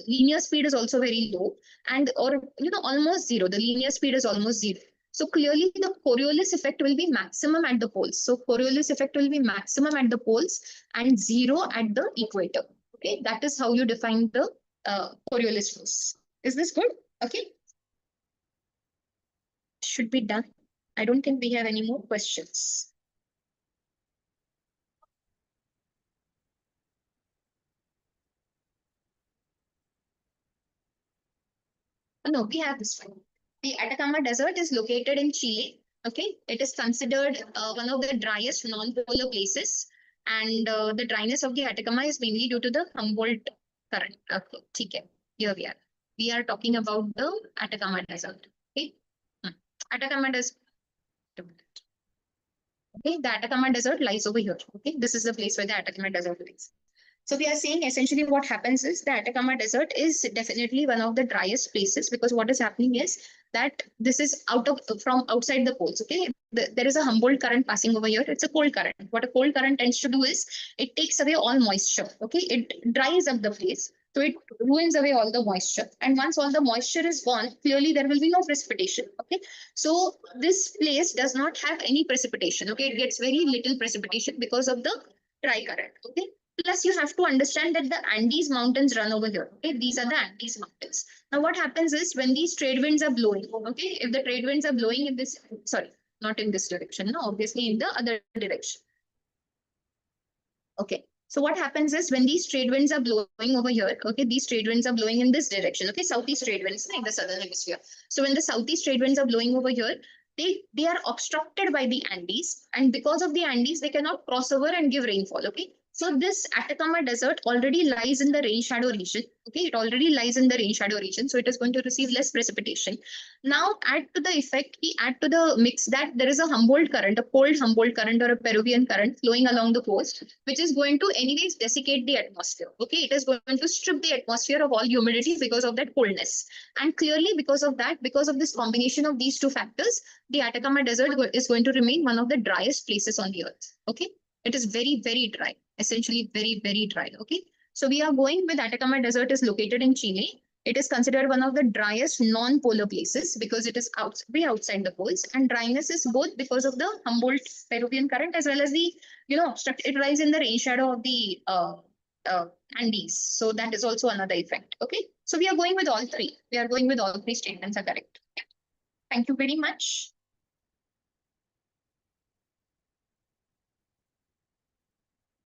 linear speed is also very low, and or almost zero. The linear speed is almost zero. So clearly the Coriolis effect will be maximum at the poles. So Coriolis effect will be maximum at the poles and zero at the equator. Okay, that is how you define the Coriolis force. Is this good? Okay. Should be done. I don't think we have any more questions. Oh, no, we have this one. The Atacama Desert is located in Chile. Okay, it is considered one of the driest non-polar places, and the dryness of the Atacama is mainly due to the Humboldt current. Okay, here we are. We are talking about the Atacama Desert. Okay, Atacama Desert. Okay, the Atacama Desert lies over here. Okay, this is the place where the Atacama Desert lies. So we are saying essentially what happens is the Atacama Desert is definitely one of the driest places, because what is happening is that this is from outside the poles. Okay, there is a Humboldt current passing over here. It's a cold current. What a cold current tends to do is it takes away all moisture. Okay, it dries up the place. So it ruins away all the moisture. And once all the moisture is gone, clearly there will be no precipitation. Okay, so this place does not have any precipitation. Okay, it gets very little precipitation because of the dry current. Okay. Plus, you have to understand that the Andes mountains run over here. Okay, these are the Andes mountains. Now, what happens is when these trade winds are blowing, okay, if the trade winds are blowing in this, sorry, not in this direction, no, obviously in the other direction. Okay, so what happens is when these trade winds are blowing over here, okay, these trade winds are blowing in this direction, okay, southeast trade winds in the southern hemisphere. So when the southeast trade winds are blowing over here, they are obstructed by the Andes, and because of the Andes, they cannot cross over and give rainfall. Okay, so this Atacama Desert already lies in the rain shadow region. Okay, it already lies in the rain shadow region, so it is going to receive less precipitation. Now, add to the mix that there is a Humboldt current, a cold Humboldt current or a Peruvian current flowing along the coast, which is going to anyways desiccate the atmosphere. Okay, it is going to strip the atmosphere of all humidity because of that coldness. And clearly, because of this combination of these two factors, the Atacama Desert is going to remain one of the driest places on the earth. Okay, it is very, very dry, essentially very, very dry. Okay, so we are going with Atacama Desert is located in Chile. It is considered one of the driest non-polar places because it is way outside the poles, and dryness is both because of the Humboldt Peruvian current as well as the, it lies in the rain shadow of the Andes. So that is also another effect. Okay, so we are going with all three. We are going with all three statements are correct. Thank you very much.